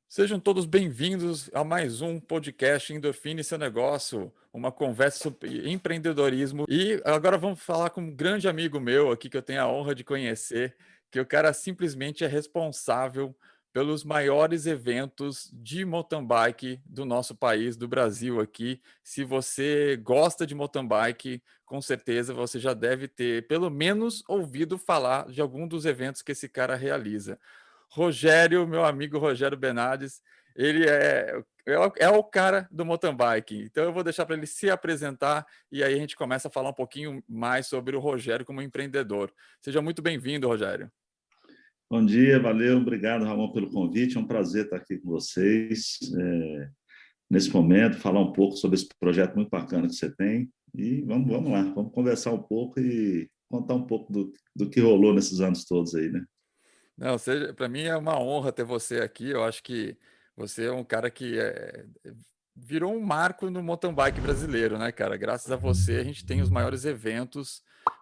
Sejam todos bem-vindos a mais um podcast Endorfine Seu Negócio, uma conversa sobre empreendedorismo. E agora vamos falar com um grande amigo meu aqui que eu tenho a honra de conhecer, que o cara simplesmente é responsável pelos maiores eventos de mountain bike do nosso país, do Brasil aqui. Se você gosta de mountain bike, com certeza você já deve ter pelo menos ouvido falar de algum dos eventos que esse cara realiza. Rogério, meu amigo Rogério Bernardes, ele é o cara do mountain bike. Então eu vou deixar para ele se apresentar e aí a gente começa a falar um pouquinho mais sobre o Rogério como empreendedor. Seja muito bem-vindo, Rogério. Bom dia, valeu, obrigado, Ramon, pelo convite. É um prazer estar aqui com vocês nesse momento, falar um pouco sobre esse projeto muito bacana que você tem. E vamos lá, vamos conversar um pouco e contar um pouco do que rolou nesses anos todos aí, né? Não, para mim é uma honra ter você aqui. Eu acho que você é um cara que virou um marco no mountain bike brasileiro, né, cara? Graças a você, a gente tem os maiores eventos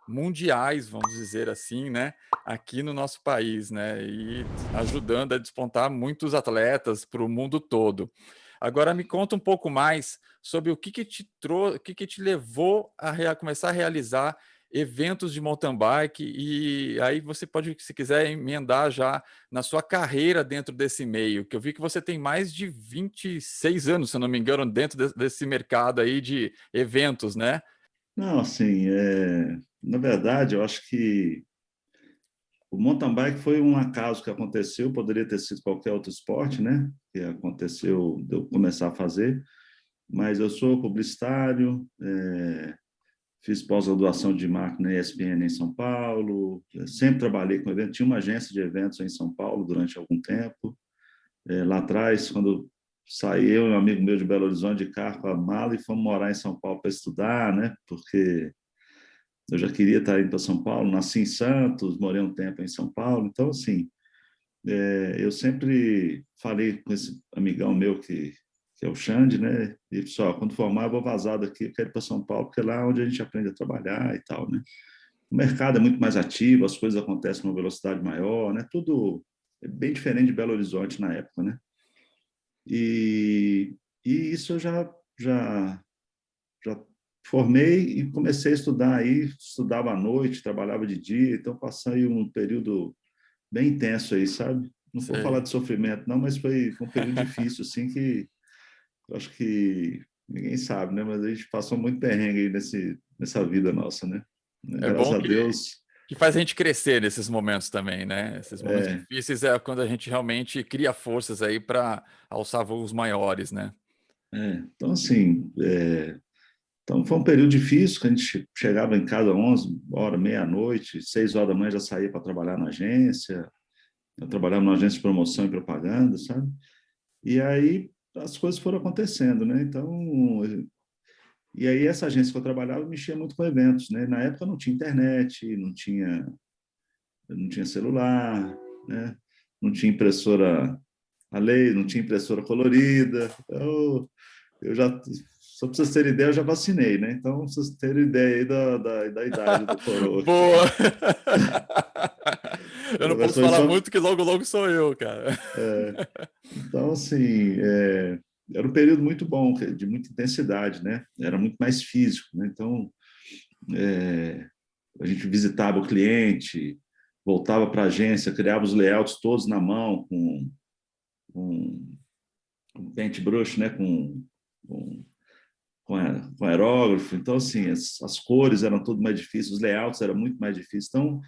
mundiais, vamos dizer assim, né, aqui no nosso país, né? E ajudando a despontar muitos atletas para o mundo todo. Agora me conta um pouco mais sobre o que te trouxe, o que te levou a começar a realizar eventos de mountain bike, e aí você pode, se quiser, emendar já na sua carreira dentro desse meio, que eu vi que você tem mais de 26 anos, se eu não me engano, dentro desse mercado aí de eventos, né? Não, assim, na verdade, eu acho que o mountain bike foi um acaso que aconteceu, poderia ter sido qualquer outro esporte, né? Que aconteceu de eu começar a fazer, mas eu sou publicitário, fiz pós-graduação de marketing na ESPN em São Paulo, sempre trabalhei com eventos, tinha uma agência de eventos em São Paulo durante algum tempo. Lá atrás, quando saí eu e um amigo meu de Belo Horizonte de carro com a mala e fomos morar em São Paulo para estudar, né? Porque eu já queria estar indo para São Paulo, nasci em Santos, morei um tempo em São Paulo, então assim, eu sempre falei com esse amigão meu que é o Xande, né? E só quando formar eu vou vazar daqui, eu quero ir para São Paulo, porque é lá onde a gente aprende a trabalhar e tal, né? O mercado é muito mais ativo, as coisas acontecem com uma velocidade maior, né? Tudo é bem diferente de Belo Horizonte na época, né? E, e isso eu já formei e comecei a estudar aí, estudava à noite, trabalhava de dia, então passei um período bem intenso aí, sabe? Não vou falar Sei. de sofrimento, não, mas foi um período difícil, assim, que eu acho que ninguém sabe, né? Mas a gente passou muito perrengue aí nessa vida nossa, né? É Graças bom a Deus, que faz a gente crescer nesses momentos também, né? Esses momentos é, difíceis é quando a gente realmente cria forças aí para alçar voos maiores, né? então assim, então foi um período difícil, que a gente chegava em casa às 11 horas, meia-noite, 6 horas da manhã já saía para trabalhar na agência, eu trabalhava numa agência de promoção e propaganda, sabe? E aí as coisas foram acontecendo, né? Então, e aí essa agência que eu trabalhava mexia muito com eventos, né? Na época não tinha internet, não tinha celular, né? Não tinha impressora a lei, não tinha impressora colorida. Então, eu já, só para vocês terem ideia, eu já vacinei, né? Então, para vocês terem ideia aí da idade do coroa. Boa! Eu não Mas posso foi falar só, muito que logo, logo sou eu, cara. então, assim, era um período muito bom, de muita intensidade, né? Era muito mais físico, né? Então, a gente visitava o cliente, voltava para a agência, criava os layouts todos na mão, com paintbrush, né? Com aerógrafo. Então, assim, as cores eram tudo mais difíceis, os layouts eram muito mais difíceis. Então,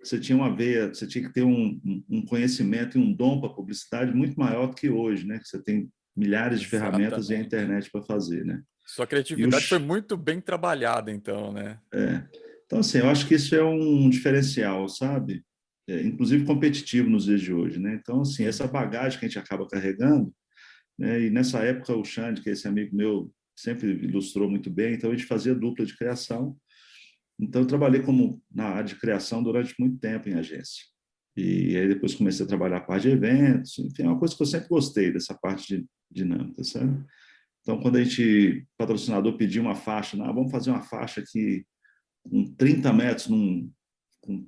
você tinha uma veia, você tinha que ter um conhecimento e um dom para publicidade muito maior do que hoje, né? Que você tem milhares de ferramentas e a Exatamente. internet para fazer, né? Sua E criatividade foi muito bem trabalhada, então, né? então, assim, eu acho que isso é um diferencial, sabe? Inclusive competitivo nos dias de hoje, né? Então, assim, Sim. essa bagagem que a gente acaba carregando, né? E nessa época o Xande, que é esse amigo meu, sempre ilustrou muito bem, então a gente fazia dupla de criação. Então, eu trabalhei na área de criação durante muito tempo em agência. E aí depois comecei a trabalhar a parte de eventos, enfim, é uma coisa que eu sempre gostei, dessa parte dinâmica, sabe? Então, quando a gente, patrocinador, pediu uma faixa, vamos fazer uma faixa aqui com 30 metros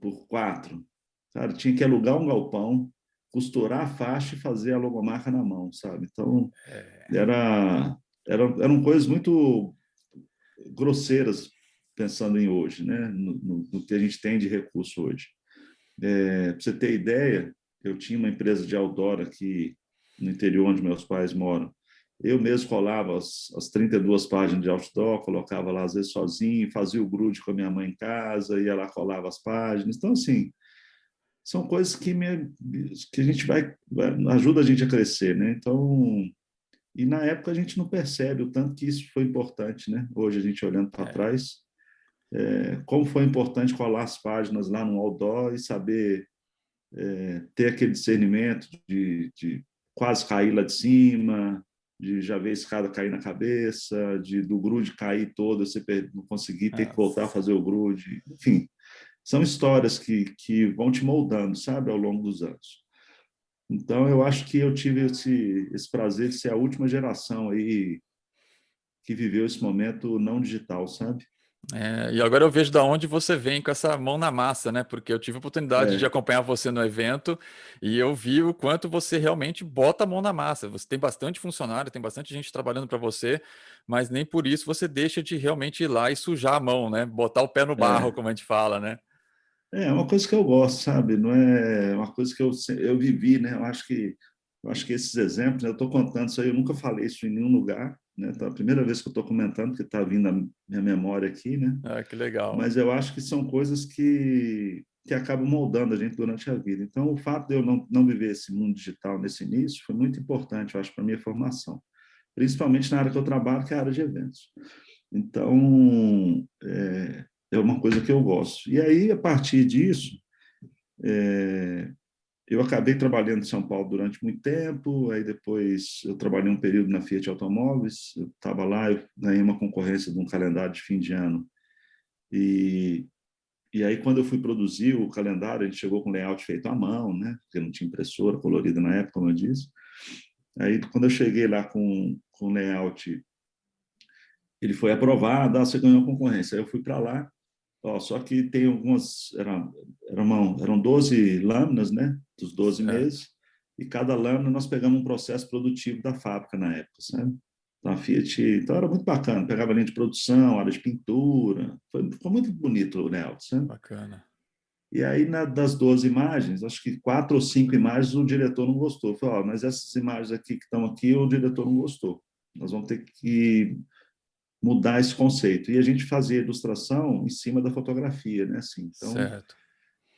por 4, cara, tinha que alugar um galpão, costurar a faixa e fazer a logomarca na mão, sabe? Então, era, eram coisas muito grosseiras, pensando em hoje, né? No que a gente tem de recurso hoje. Para você ter ideia, eu tinha uma empresa de outdoor aqui no interior onde meus pais moram. Eu mesmo colava as 32 páginas de outdoor, colocava lá às vezes sozinho, fazia o grude com a minha mãe em casa, ia lá, colava as páginas. Então, assim, são coisas que a gente ajuda a gente a crescer, né? Então, e na época a gente não percebe o tanto que isso foi importante, né? Hoje a gente olhando para trás, como foi importante colar as páginas lá no outdoor e saber ter aquele discernimento de quase cair lá de cima, de já ver a escada cair na cabeça, do grude cair todo, você não conseguir ter que voltar a fazer o grude. Enfim, são histórias que vão te moldando, sabe, ao longo dos anos. Então, eu acho que eu tive esse prazer de ser a última geração aí que viveu esse momento não digital, sabe? E agora eu vejo da onde você vem com essa mão na massa, né? Porque eu tive a oportunidade de É, acompanhar você no evento e eu vi o quanto você realmente bota a mão na massa. Você tem bastante funcionário, tem bastante gente trabalhando para você, mas nem por isso você deixa de realmente ir lá e sujar a mão, né? Botar o pé no barro, é, como a gente fala, né? é uma coisa que eu gosto, sabe? Não é uma coisa que eu vivi, né? Eu acho que esses exemplos, né? Eu estou contando isso aí, eu nunca falei isso em nenhum lugar, né? Então, é a primeira vez que eu estou comentando, que está vindo a minha memória aqui, né? Ah, que legal. Mas eu acho que são coisas que acabam moldando a gente durante a vida. Então, o fato de eu não viver esse mundo digital nesse início foi muito importante, eu acho, para a minha formação, principalmente na área que eu trabalho, que é a área de eventos. Então, é uma coisa que eu gosto. E aí, a partir disso, eu acabei trabalhando em São Paulo durante muito tempo, aí depois eu trabalhei um período na Fiat Automóveis, eu estava lá, eu ganhei uma concorrência de um calendário de fim de ano, e, e aí quando eu fui produzir o calendário, a gente chegou com layout feito à mão, né? Porque não tinha impressora colorida na época, como eu disse. Aí quando eu cheguei lá com o layout, ele foi aprovado, você ganhou a concorrência. Aí eu fui para lá, só que tem algumas, eram 12 lâminas, né, dos 12 Certo. meses, e cada lâmina nós pegamos um processo produtivo da fábrica na época, sabe? Então, a Fiat, então era muito bacana, pegava linha de produção, área de pintura, ficou muito bonito o layout, sabe? Bacana. E aí, das 12 imagens, acho que 4 ou 5 imagens o diretor não gostou. Falou, mas essas imagens aqui que estão aqui, o diretor não gostou. Nós vamos ter que mudar esse conceito. E a gente fazia ilustração em cima da fotografia, né? Assim, então, Certo.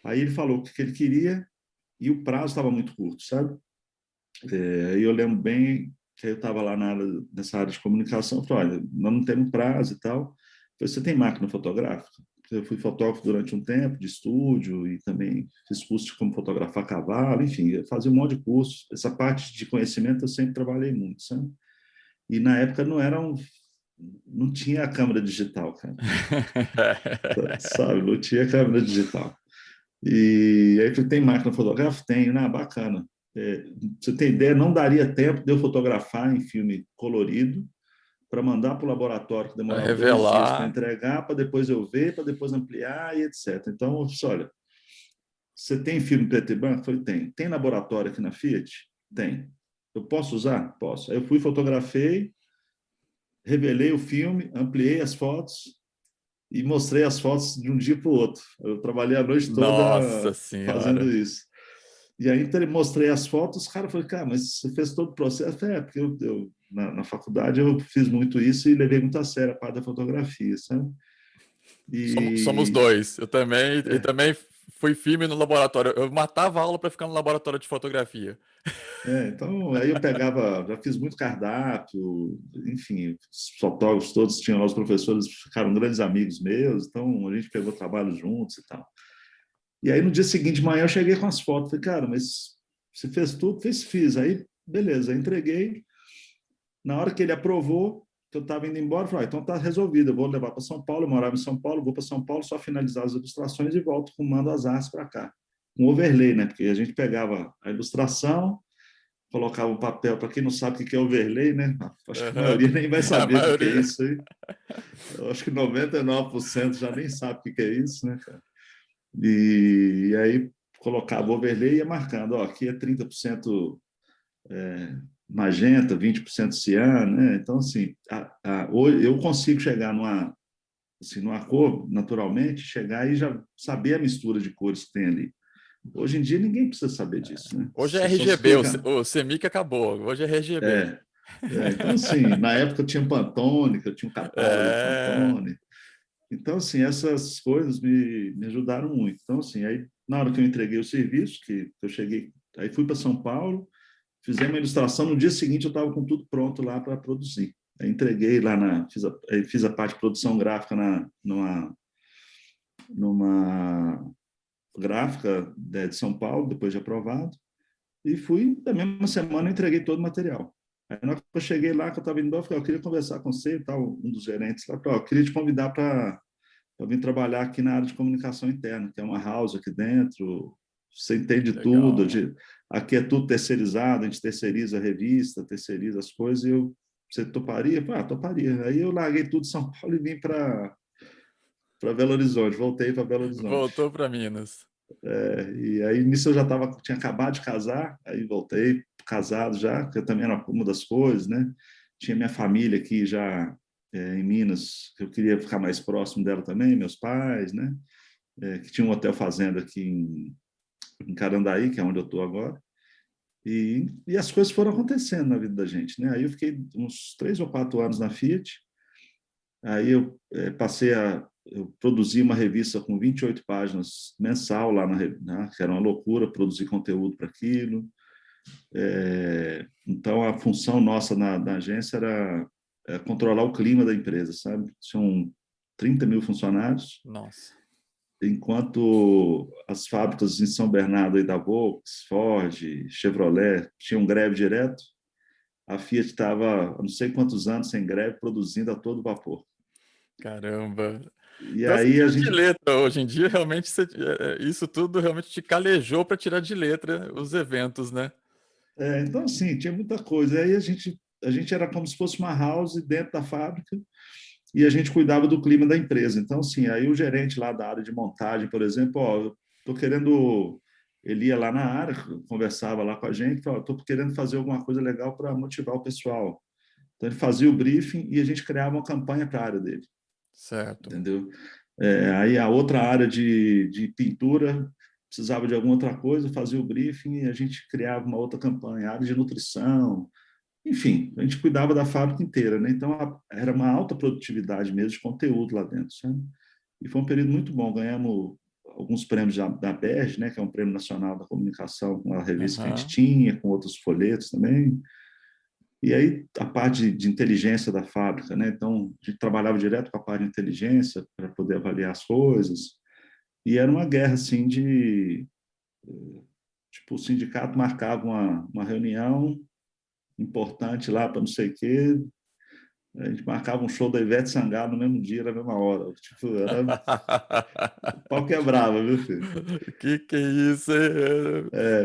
aí ele falou o que ele queria e o prazo estava muito curto, sabe? Aí eu lembro bem que eu estava lá nessa área de comunicação, eu falei, olha, nós não temos prazo e tal. Eu falei, você tem máquina fotográfica? Eu fui fotógrafo durante um tempo de estúdio e também fiz curso de como fotografar cavalo, enfim, eu fazia um monte de cursos. Essa parte de conhecimento eu sempre trabalhei muito, sabe? E na época não tinha a câmera digital, cara. Sabe, não tinha câmera digital. E aí eu falei, tem máquina fotográfica? Tenho, né? Bacana. Pra você ter ideia, não daria tempo de eu fotografar em filme colorido para mandar para o laboratório, que Para demorava 2 dias para revelar. entregar, para depois eu ver, para depois ampliar e etc. Então, eu disse, olha, você tem filme preto e branco? Eu falei, tem. Tem laboratório aqui na Fiat? Tem. Eu posso usar? Posso. Aí eu fui, fotografei, revelei o filme, ampliei as fotos e mostrei as fotos de um dia para o outro. Eu trabalhei a noite Nossa toda fazendo Senhora. isso. E aí então, mostrei as fotos, os caras falaram, cara, mas você fez todo o processo? Eu falei, porque na faculdade eu fiz muito isso e levei muito a sério a parte da fotografia, sabe? Somos E, dois. Eu também, e é, também fui firme no laboratório. Eu matava a aula para ficar no laboratório de fotografia. então, aí eu pegava, já fiz muito cardápio, enfim, os fotógrafos todos tinham lá, os professores ficaram grandes amigos meus, então a gente pegou trabalho juntos e tal. E aí no dia seguinte de manhã eu cheguei com as fotos, falei, cara, mas você fez tudo? Fiz. Aí, beleza, entreguei. Na hora que ele aprovou, que eu estava indo embora, eu falei, então está resolvido, eu vou levar para São Paulo, eu morava em São Paulo, vou para São Paulo, só finalizar as ilustrações e volto com mando as artes para cá. Um overlay, né? Porque a gente pegava a ilustração, colocava o papel. Para quem não sabe o que é overlay, né? Acho que a Aham. maioria nem vai A saber o que é maioria. isso aí. Eu acho que 99% já nem sabe o que é isso, né, cara? E aí colocava o overlay e ia marcando, ó, aqui é 30% magenta, 20% cian, né? Então, assim, hoje eu consigo chegar numa cor, naturalmente, chegar e já saber a mistura de cores que tem ali. Hoje em dia, ninguém precisa saber disso, né? Hoje é Você só se RGB, clicar. o CMYK acabou. Hoje é RGB. É, então, assim, na época eu tinha Pantone, que eu tinha um catálogo de É. Pantone. Então, assim, essas coisas me ajudaram muito. Então, assim, aí, na hora que eu entreguei o serviço, que eu cheguei, aí fui para São Paulo, fizemos uma ilustração, no dia seguinte eu estava com tudo pronto lá para produzir. Aí entreguei lá fiz a parte de produção gráfica numa gráfica de São Paulo, depois de aprovado, e fui, da mesma semana, eu entreguei todo o material. Aí, na hora que eu cheguei lá, que eu estava indo embora, eu falei, eu queria conversar com você e tal, um dos gerentes lá, falou, eu queria te convidar para vir trabalhar aqui na área de comunicação interna, que é uma house aqui dentro, você entende tudo, Legal. aqui é tudo terceirizado, a gente terceiriza a revista, terceiriza as coisas, e você toparia? Eu falei, toparia. Aí eu larguei tudo de São Paulo e vim para Belo Horizonte, voltei para Belo Horizonte. Voltou para Minas. E aí nisso eu já tinha acabado de casar, aí voltei casado já, que eu também era uma das coisas, né? Tinha minha família aqui já em Minas, que eu queria ficar mais próximo dela também, meus pais, né? Que tinha um hotel fazenda aqui em Carandaí, que é onde eu estou agora. E as coisas foram acontecendo na vida da gente, né? Aí eu fiquei uns 3 ou 4 anos na Fiat. Aí eu eu produzi uma revista com 28 páginas mensal lá né, que era uma loucura produzir conteúdo para aquilo. Então a função nossa na agência era controlar o clima da empresa, sabe? Tinham 30 mil funcionários, Nossa. enquanto as fábricas em São Bernardo aí da Volks, Ford, Chevrolet tinham greve direto, a Fiat estava não sei quantos anos sem greve, produzindo a todo vapor. Caramba. E Então você aí a tira de gente letra. Hoje em dia, realmente, isso tudo realmente te calejou para tirar de letra os eventos, né? então assim tinha muita coisa. Aí a gente era como se fosse uma house dentro da fábrica e a gente cuidava do clima da empresa. Então assim, aí o gerente lá da área de montagem, por exemplo, ó, tô querendo ele ia lá na área, conversava lá com a gente, falava, estou querendo fazer alguma coisa legal para motivar o pessoal. Então ele fazia o briefing e a gente criava uma campanha para a área dele, Certo. entendeu? Aí a outra área de pintura precisava de alguma outra coisa, fazia o briefing e a gente criava uma outra campanha, área de nutrição, enfim, a gente cuidava da fábrica inteira, né? Então era uma alta produtividade mesmo de conteúdo lá dentro, sabe? E foi um período muito bom, ganhamos alguns prêmios da BERJ, né, que é um prêmio nacional da comunicação, com a revista que a gente Aham. tinha, com outros folhetos também. E aí a parte de inteligência da fábrica, né? Então a gente trabalhava direto com a parte de inteligência para poder avaliar as coisas. E era uma guerra assim de tipo o sindicato marcava uma reunião importante lá para não sei o quê, a gente marcava um show da Ivete Sangalo no mesmo dia, na mesma hora. Tipo, o pau quebrava, viu, filho? Que é isso?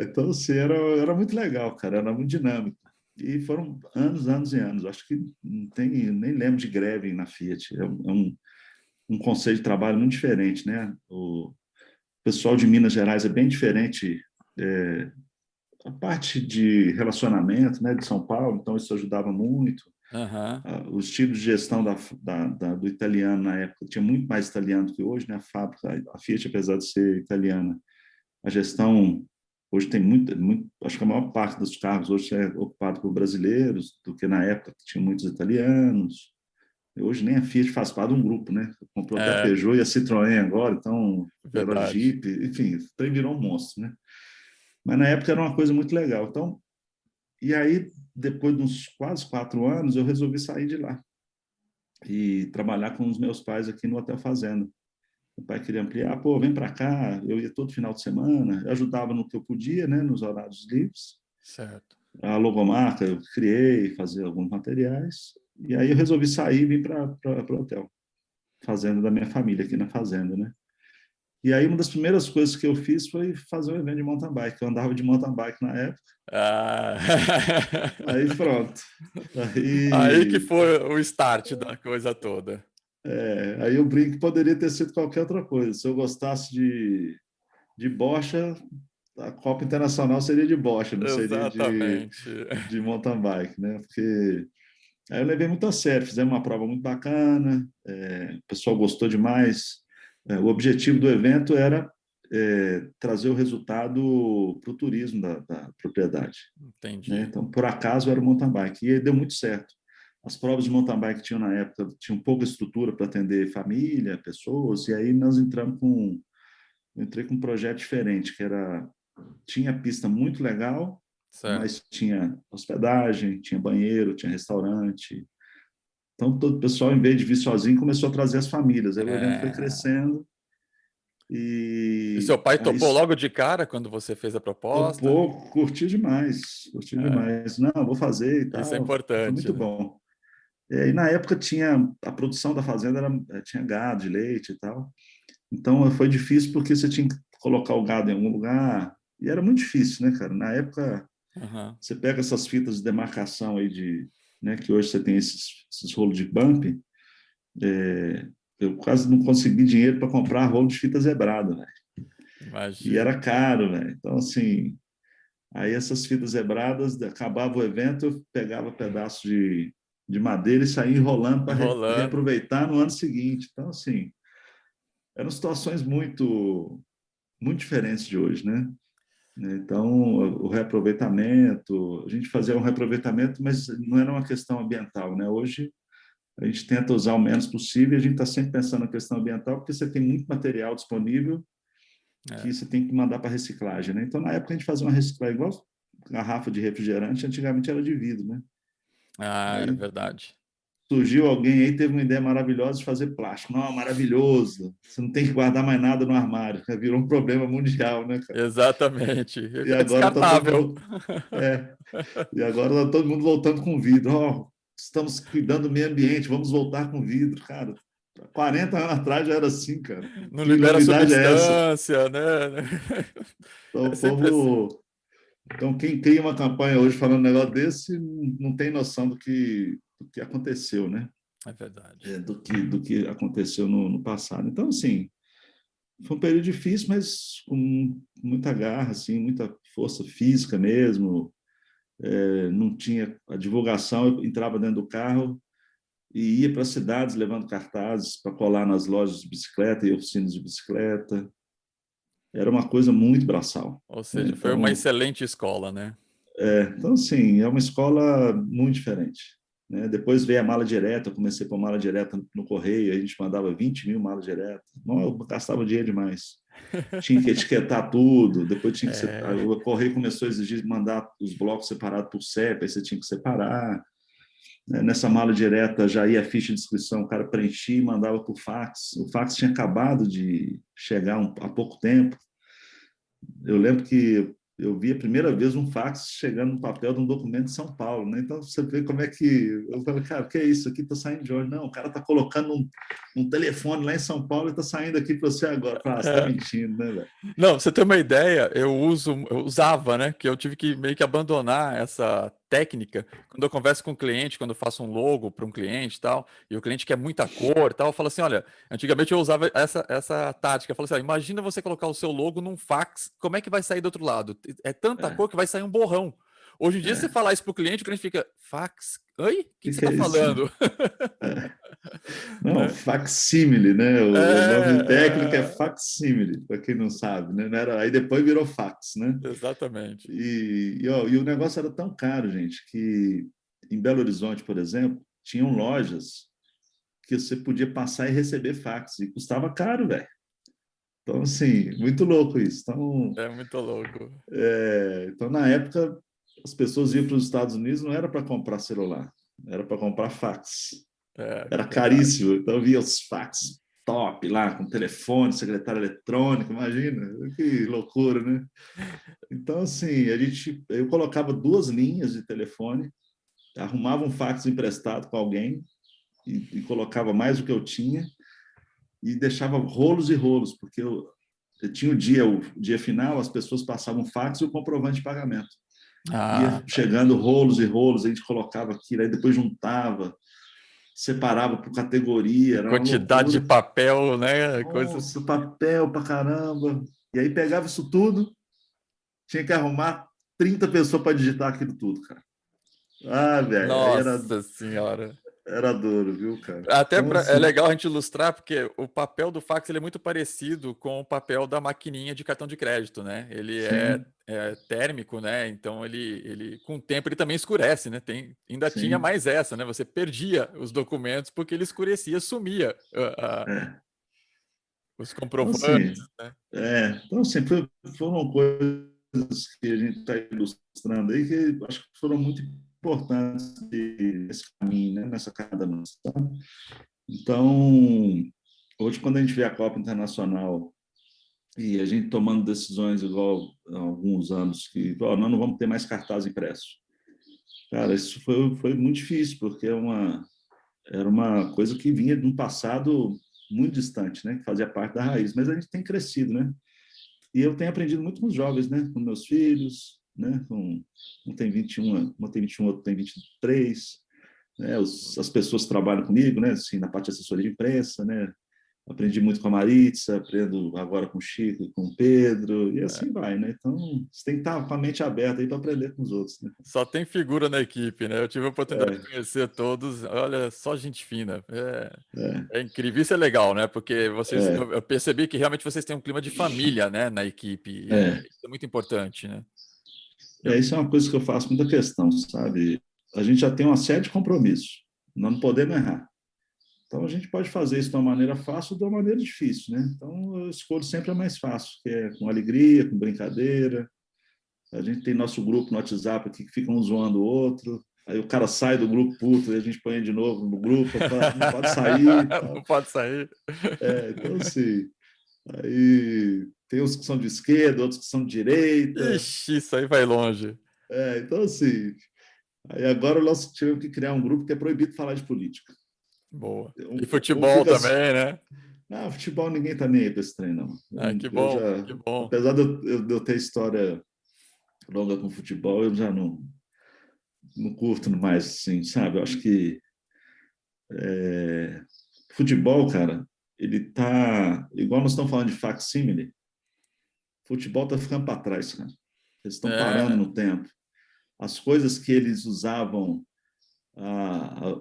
Então, assim, era muito legal, cara, era muito dinâmico. E foram anos, anos e anos. Acho que não tem, nem lembro de greve na Fiat. Um conceito de trabalho muito diferente, né? O pessoal de Minas Gerais é bem diferente. É, a parte de relacionamento, né, de São Paulo, então isso ajudava muito. Aham. O estilo de gestão do italiano na época tinha muito mais italiano do que hoje, né? A fábrica, a Fiat, apesar de ser italiana, a gestão hoje tem muito, acho que a maior parte dos cargos hoje é ocupado por brasileiros, do que na época que tinha muitos italianos. E hoje nem a Fiat faz parte de um grupo, né? Comprou até a É, Peugeot e a Citroën agora, então virou verdade. Jeep, enfim, o trem virou um monstro, né? Mas na época era uma coisa muito legal. Então, e aí, depois de uns quase 4 anos, eu resolvi sair de lá e trabalhar com os meus pais aqui no Hotel Fazenda. O pai queria ampliar, pô, vem para cá. Eu ia todo final de semana, eu ajudava no que eu podia, né, nos horários livres. Certo. A logomarca eu criei, fazia alguns materiais. E aí eu resolvi sair e vir para o hotel, fazenda da minha família aqui na fazenda, né? E aí uma das primeiras coisas que eu fiz foi fazer um evento de mountain bike. Eu andava de mountain bike na época. Ah. Aí pronto. Aí que Aí, foi o start da coisa toda. aí eu brinco que poderia ter sido qualquer outra coisa. Se eu gostasse de bocha, a Copa Internacional seria de bocha, não seria Exatamente. de mountain bike, né? Porque aí eu levei muito a sério, fizemos uma prova muito bacana, o pessoal gostou demais. O objetivo do evento era trazer o resultado para o turismo da propriedade, né? Entendi. Então, por acaso, era o mountain bike. E aí deu muito certo. As provas de mountain bike tinham, na época, tinham pouca estrutura para atender família, pessoas, e aí nós eu entrei com um projeto diferente, que era, tinha pista muito legal, Certo. mas tinha hospedagem, tinha banheiro, tinha restaurante. Então, todo o pessoal, em vez de vir sozinho, começou a trazer as famílias. Aí o evento foi É... crescendo E seu e pai aí topou logo de cara quando você fez a proposta? topou, curtiu demais, curtiu É, demais. Não, vou fazer e isso é tal. Foi importante, muito né? bom. E na época tinha a produção da fazenda tinha gado de leite e tal. Então foi difícil porque você tinha que colocar o gado em algum lugar e era muito difícil, né, cara? Na época Uhum. você pega essas fitas de demarcação aí né, que hoje você tem esses rolos de bump, eu quase não consegui dinheiro para comprar rolo de fita zebrada, né? E Imagino. era caro, né? Então assim, aí essas fitas zebradas, acabava o evento, eu pegava pedaço de madeira e saía enrolando para Enrolando. reaproveitar no ano seguinte. Então assim, eram situações muito diferentes de hoje, né? Então, o reaproveitamento, a gente fazia um reaproveitamento, mas não era uma questão ambiental, né? Hoje a gente tenta usar o menos possível, e a gente está sempre pensando na questão ambiental, porque você tem muito material disponível É. que você tem que mandar para reciclagem, né? Então, na época a gente fazia uma reciclagem igual garrafa de refrigerante, antigamente era de vidro, né? Ah, era Aí verdade. surgiu alguém aí, teve uma ideia maravilhosa de fazer plástico. Não, maravilhoso. Você não tem que guardar mais nada no armário. Virou um problema mundial, né, cara? Exatamente. E É agora está todo descartável. mundo. É, e agora está todo mundo voltando com vidro. Oh, estamos cuidando do meio ambiente, vamos voltar com vidro. Cara, 40 anos atrás já era assim, cara. Não Que libera novidade é essa? substância, né? Então, É o sempre assim. povo. Então, quem cria uma campanha hoje falando um negócio desse não tem noção do que aconteceu, né? É verdade. Do que aconteceu no passado. Então, assim, foi um período difícil, mas com muita garra, assim, muita força física mesmo. Não tinha a divulgação, eu entrava dentro do carro e ia para as cidades levando cartazes para colar nas lojas de bicicleta e oficinas de bicicleta. Era uma coisa muito braçal, Ou né? seja, foi uma Então, excelente escola, né? então, assim, é uma escola muito diferente, né? Depois veio a mala direta, eu comecei com a mala direta no correio, a gente mandava 20 mil malas diretas. Não, eu gastava dinheiro demais. Tinha que etiquetar tudo, depois tinha que ser, É, o correio começou a exigir mandar os blocos separados por CEP, aí você tinha que separar. Nessa mala direta já ia a ficha de inscrição, o cara preenchia e mandava por fax. O fax tinha acabado de chegar há pouco tempo. Eu lembro que eu vi a primeira vez um fax chegando no papel de um documento de São Paulo, né? Então você vê como é que eu falei, cara, o que é isso aqui? Está saindo de onde? Não, o cara está colocando um telefone lá em São Paulo e está saindo aqui para você agora. Ah, você está é. mentindo, né, velho? Não, pra você ter uma ideia, eu usava, né? Que eu tive que meio que abandonar essa técnica. Quando eu converso com o cliente, quando eu faço um logo para um cliente e tal, e o cliente quer muita cor e tal, eu falo assim: olha, antigamente eu usava essa tática. Eu falo assim: ó, imagina você colocar o seu logo num fax, como é que vai sair do outro lado? É tanta É, cor que vai sair um borrão. Hoje em dia, você é. falar isso pro cliente, o cliente fica: fax? Oi? O que você Que tá é isso? falando? É. Não, Né? facsímile, né? O nome técnico é É, facsímile, para quem não sabe, né? Não era, aí depois virou fax, né? exatamente. E o negócio era tão caro, gente, que em Belo Horizonte, por exemplo, tinham lojas que você podia passar e receber fax, e custava caro, velho. Então, assim, muito louco isso. Então, É muito louco. então, na época, as pessoas iam para os Estados Unidos não era para comprar celular, era para comprar fax. É, Era verdade. caríssimo, então via os fax top lá, com telefone, secretária eletrônica, imagina, que loucura, né? Então, assim, eu colocava duas linhas de telefone, arrumava um fax emprestado com alguém e colocava mais o que eu tinha e deixava rolos e rolos, porque tinha o dia final, as pessoas passavam fax e o comprovante de pagamento. Ah, Ia chegando rolos e rolos, a gente colocava aquilo, aí depois juntava, separava por categoria, era uma quantidade de loucura. papel, né? Coisa. Nossa, papel pra caramba. E aí pegava isso tudo, tinha que arrumar 30 pessoas para digitar aquilo tudo, cara. Ah, velho, aí Nossa Senhora. era duro, viu, cara? Até Então, é assim, legal a gente ilustrar, porque o papel do fax ele é muito parecido com o papel da maquininha de cartão de crédito, né? Ele sim, é térmico, né? Então com o tempo ele também escurece, né? Ainda tinha sim. mais essa, né? Você perdia os documentos porque ele escurecia, sumia É. os Então, comprovantes, assim, né? foram coisas que a gente está ilustrando aí que acho que foram muito importantes nesse caminho, né? Nessa cada nossa. Então, hoje, quando a gente vê a Copa Internacional e a gente tomando decisões igual há alguns anos, que nós não vamos ter mais cartaz impresso. Cara, isso foi muito difícil, porque era uma coisa que vinha de um passado muito distante, né? Que fazia parte da raiz. Mas a gente tem crescido, né? E eu tenho aprendido muito com os jovens, né? Com meus filhos, né? Um tem 21, outro tem 23, né? As pessoas que trabalham comigo, né? Assim, na parte de assessoria de imprensa, né? Aprendi muito com a Maritza, aprendo agora com o Chico e com o Pedro, e assim vai, né? Então, você tem que estar com a mente aberta aí para aprender com os outros, né? Só tem figura na equipe, né? Eu tive a oportunidade de É, conhecer todos. Olha, só gente fina. é, É incrível. Isso é legal, né? Porque é, eu percebi que realmente vocês têm um clima de família, né, na equipe. é. Isso é muito importante, né? Eu, Isso é uma coisa que eu faço muita questão, sabe? A gente já tem uma série de compromissos, nós não podemos errar. Então, a gente pode fazer isso de uma maneira fácil ou de uma maneira difícil, né? Então, eu escolho sempre a mais fácil, que é com alegria, com brincadeira. A gente tem nosso grupo no WhatsApp aqui que fica um zoando o outro. Aí o cara sai do grupo puto e a gente põe ele de novo no grupo, fala, não pode sair e Não tal. pode sair. Então, assim, aí tem uns que são de esquerda, outros que são de direita. Ixi, isso aí vai longe. Então, assim, aí agora nós tivemos que criar um grupo que é proibido falar de política. Boa. E Um futebol fica também, né? não, futebol ninguém tá nem aí para esse treino, não. Ah, que Eu bom, já, que bom. apesar de eu ter história longa com futebol, eu já não curto mais, assim, sabe? Eu acho que futebol, cara, ele tá, igual nós estamos falando de facsímile, futebol tá ficando para trás, cara. Eles estão parando É, no tempo. As coisas que eles usavam,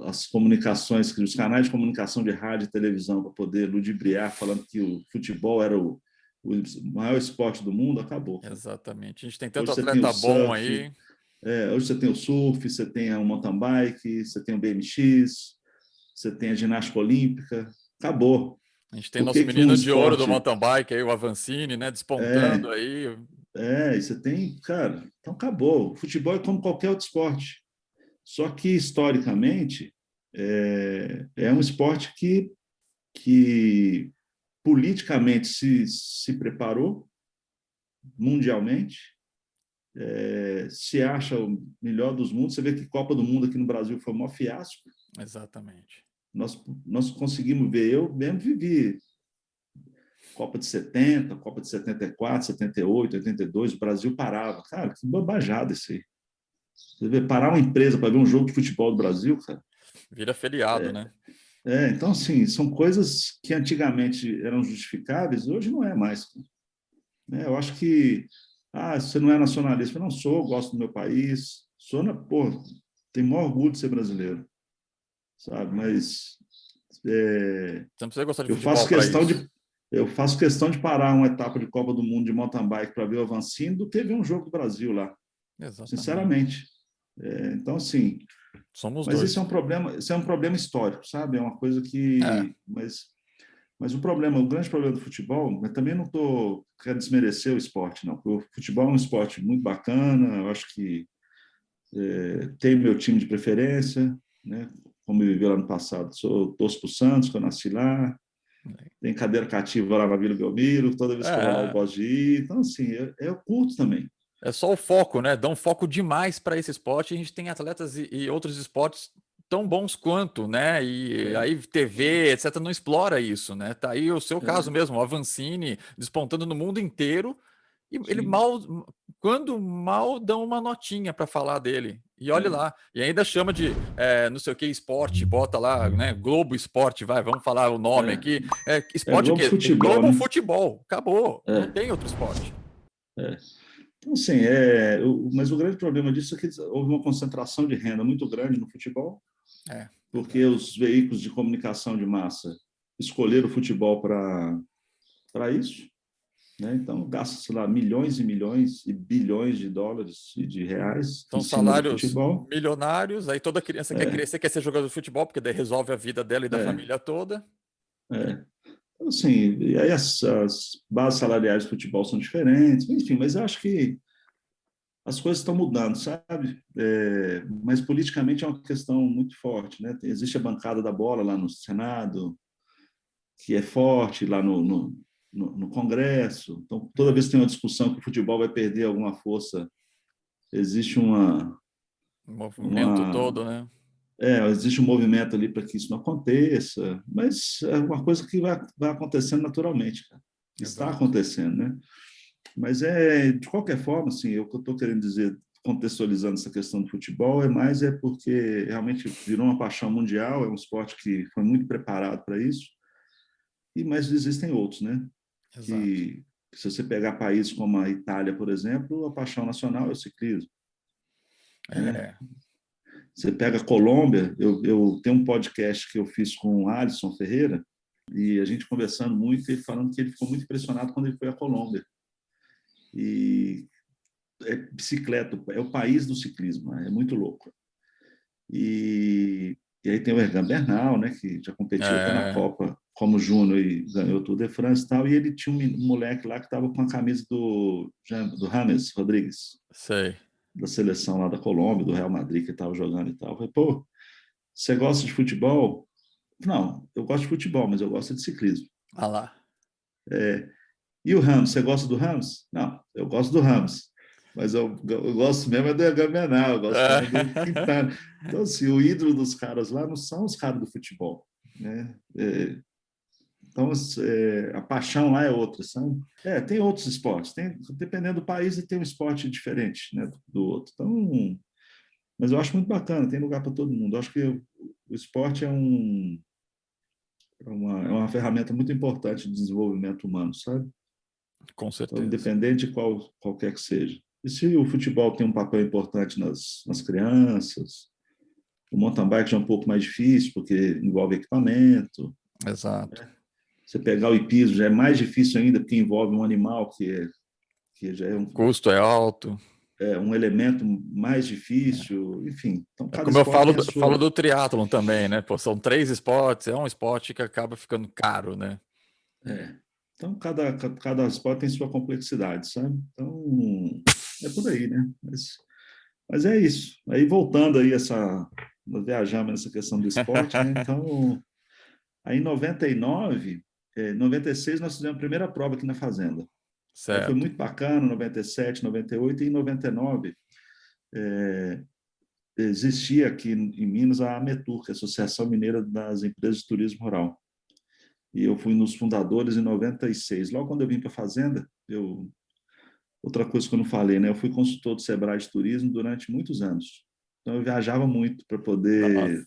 as comunicações, os canais de comunicação de rádio e televisão para poder ludibriar, falando que o futebol era o maior esporte do mundo, acabou. exatamente. A gente tem tanto Hoje você tem o atleta bom surf, aí. hoje você tem o surf, você tem o mountain bike, você tem o BMX, você tem a ginástica olímpica, acabou. A gente tem Por nosso que um menino de ouro do esporte mountain bike aí, o Avancini, né? Despontando é, aí. e você tem, cara, então acabou. O futebol é como qualquer outro esporte. Só que, historicamente, é um esporte que politicamente se preparou mundialmente, se acha o melhor dos mundos. Você vê que Copa do Mundo aqui no Brasil foi um maior fiasco. Exatamente. Nós conseguimos ver, eu mesmo vivi Copa de 70, Copa de 74, 78, 82, o Brasil parava. Cara, que bobajada isso aí. Você vê, parar uma empresa para ver um jogo de futebol do Brasil, cara. Vira feriado, né? Então, assim, são coisas que antigamente eram justificáveis, hoje não é mais. Né? Eu acho que, você não é nacionalista. Eu não sou, gosto do meu país, tenho o maior orgulho de ser brasileiro, sabe? Mas Você não precisa gostar de eu faço futebol para questão isso. de eu faço questão de parar uma etapa de Copa do Mundo de mountain bike para ver o Avancini do que ver um jogo do Brasil lá, Exatamente. sinceramente. Então, assim, Somos mas dois. isso é um problema histórico, sabe? É uma coisa É, mas o grande problema do futebol, mas também não quero desmerecer o esporte, não. Porque o futebol é um esporte muito bacana, eu acho que tem meu time de preferência, né? Como eu vivi lá no passado, torço para o Santos, que eu nasci lá, tem cadeira cativa lá na Vila Belmiro, toda vez que eu vou lá eu é, gosto de ir, então assim, eu curto também. é só o foco, né? Dá um foco demais para esse esporte. A gente tem atletas e outros esportes tão bons quanto, né? E É, aí TV, etc, não explora isso, né? Tá aí o seu caso é, mesmo, o Avancini despontando no mundo inteiro e ele sim, quando mal dão uma notinha para falar dele. E olha é, lá, e ainda chama de não sei o que esporte, bota lá, né? Globo Esporte, vai, vamos falar o nome é, aqui. é Esporte o Globo quê? Futebol, Globo né? Futebol, acabou, não É, tem outro esporte. é. Então, assim, mas o grande problema disso é que houve uma concentração de renda muito grande no futebol, É, porque verdade. os veículos de comunicação de massa escolheram o futebol para isso, né? Então, gasta-se lá milhões e milhões e bilhões de dólares e de reais em São cima do salários futebol. milionários, aí toda criança quer É, crescer, quer ser jogador de futebol, porque daí resolve a vida dela e da é, família toda. é. Então, assim, e aí as bases salariais do futebol são diferentes, enfim, mas eu acho que as coisas estão mudando, sabe? Mas politicamente é uma questão muito forte, né? Existe a bancada da bola lá no Senado, que é forte lá no Congresso. Então, toda É, vez que tem uma discussão que o futebol vai perder alguma força, existe o movimento uma todo, né? existe um movimento ali para que isso não aconteça, mas é uma coisa que vai acontecendo naturalmente, cara. Está Exato. acontecendo, né? Mas de qualquer forma, assim, o que eu estou querendo dizer, contextualizando essa questão do futebol, é porque realmente virou uma paixão mundial, é um esporte que foi muito preparado para isso, mas existem outros, né? Exato. Que se você pegar países como a Itália, por exemplo, a paixão nacional é o ciclismo, né? É, Você pega a Colômbia, eu tenho um podcast que eu fiz com o Alisson Ferreira, e a gente conversando muito, ele falando que ele ficou muito impressionado quando ele foi à Colômbia. E bicicleta, é o país do ciclismo, é muito louco. E aí tem o Ergan Bernal, né, que já competiu até na é, Copa como júnior e ganhou o Tour de France e tal, e ele tinha um moleque lá que estava com a camisa do James Rodrigues, sei. da seleção lá da Colômbia, do Real Madrid, que estava jogando e tal. Eu falei, pô, você gosta de futebol? Não, eu gosto de futebol, mas eu gosto de ciclismo. Ah lá. E o Ramos, você gosta do Ramos? Não, eu gosto do Ramos. Mas eu gosto mesmo é do Gamenal, eu gosto mesmo é do Quintana. Então, assim, o ídolo dos caras lá não são os caras do futebol, né? Então, a paixão lá é outra, sabe? Tem outros esportes, dependendo do país, tem um esporte diferente, né, do outro. Então, mas eu acho muito bacana, tem lugar para todo mundo. Eu acho que o esporte é uma ferramenta muito importante de desenvolvimento humano, sabe? Com Então, certeza. independente de qualquer que seja. E se o futebol tem um papel importante nas crianças, o mountain bike já é um pouco mais difícil, porque envolve equipamento. Exato. Você pegar o hipismo já é mais difícil ainda, porque envolve um animal que já é O custo é alto. um elemento mais difícil, enfim. Então, É cada como eu esporte falo, tem a falo sua. do triatlon também, né? Pô, são 3 esportes, é um esporte que acaba ficando caro, né? É. Então, cada esporte tem sua complexidade, sabe? Então, é por aí, né? Mas é isso. Aí, voltando aí, nós viajamos nessa questão do esporte, né? Então, aí em 99, 96, nós fizemos a primeira prova aqui na Fazenda. Aí foi Certo. muito bacana, 97, 98, e em 99, existia aqui em Minas a AMETUR, que é a Associação Mineira das Empresas de Turismo Rural. E eu fui nos fundadores em 96. Logo quando eu vim para a Fazenda, outra coisa que eu não falei, né? Eu fui consultor do Sebrae de Turismo durante muitos anos. Então eu viajava muito para Nossa. poder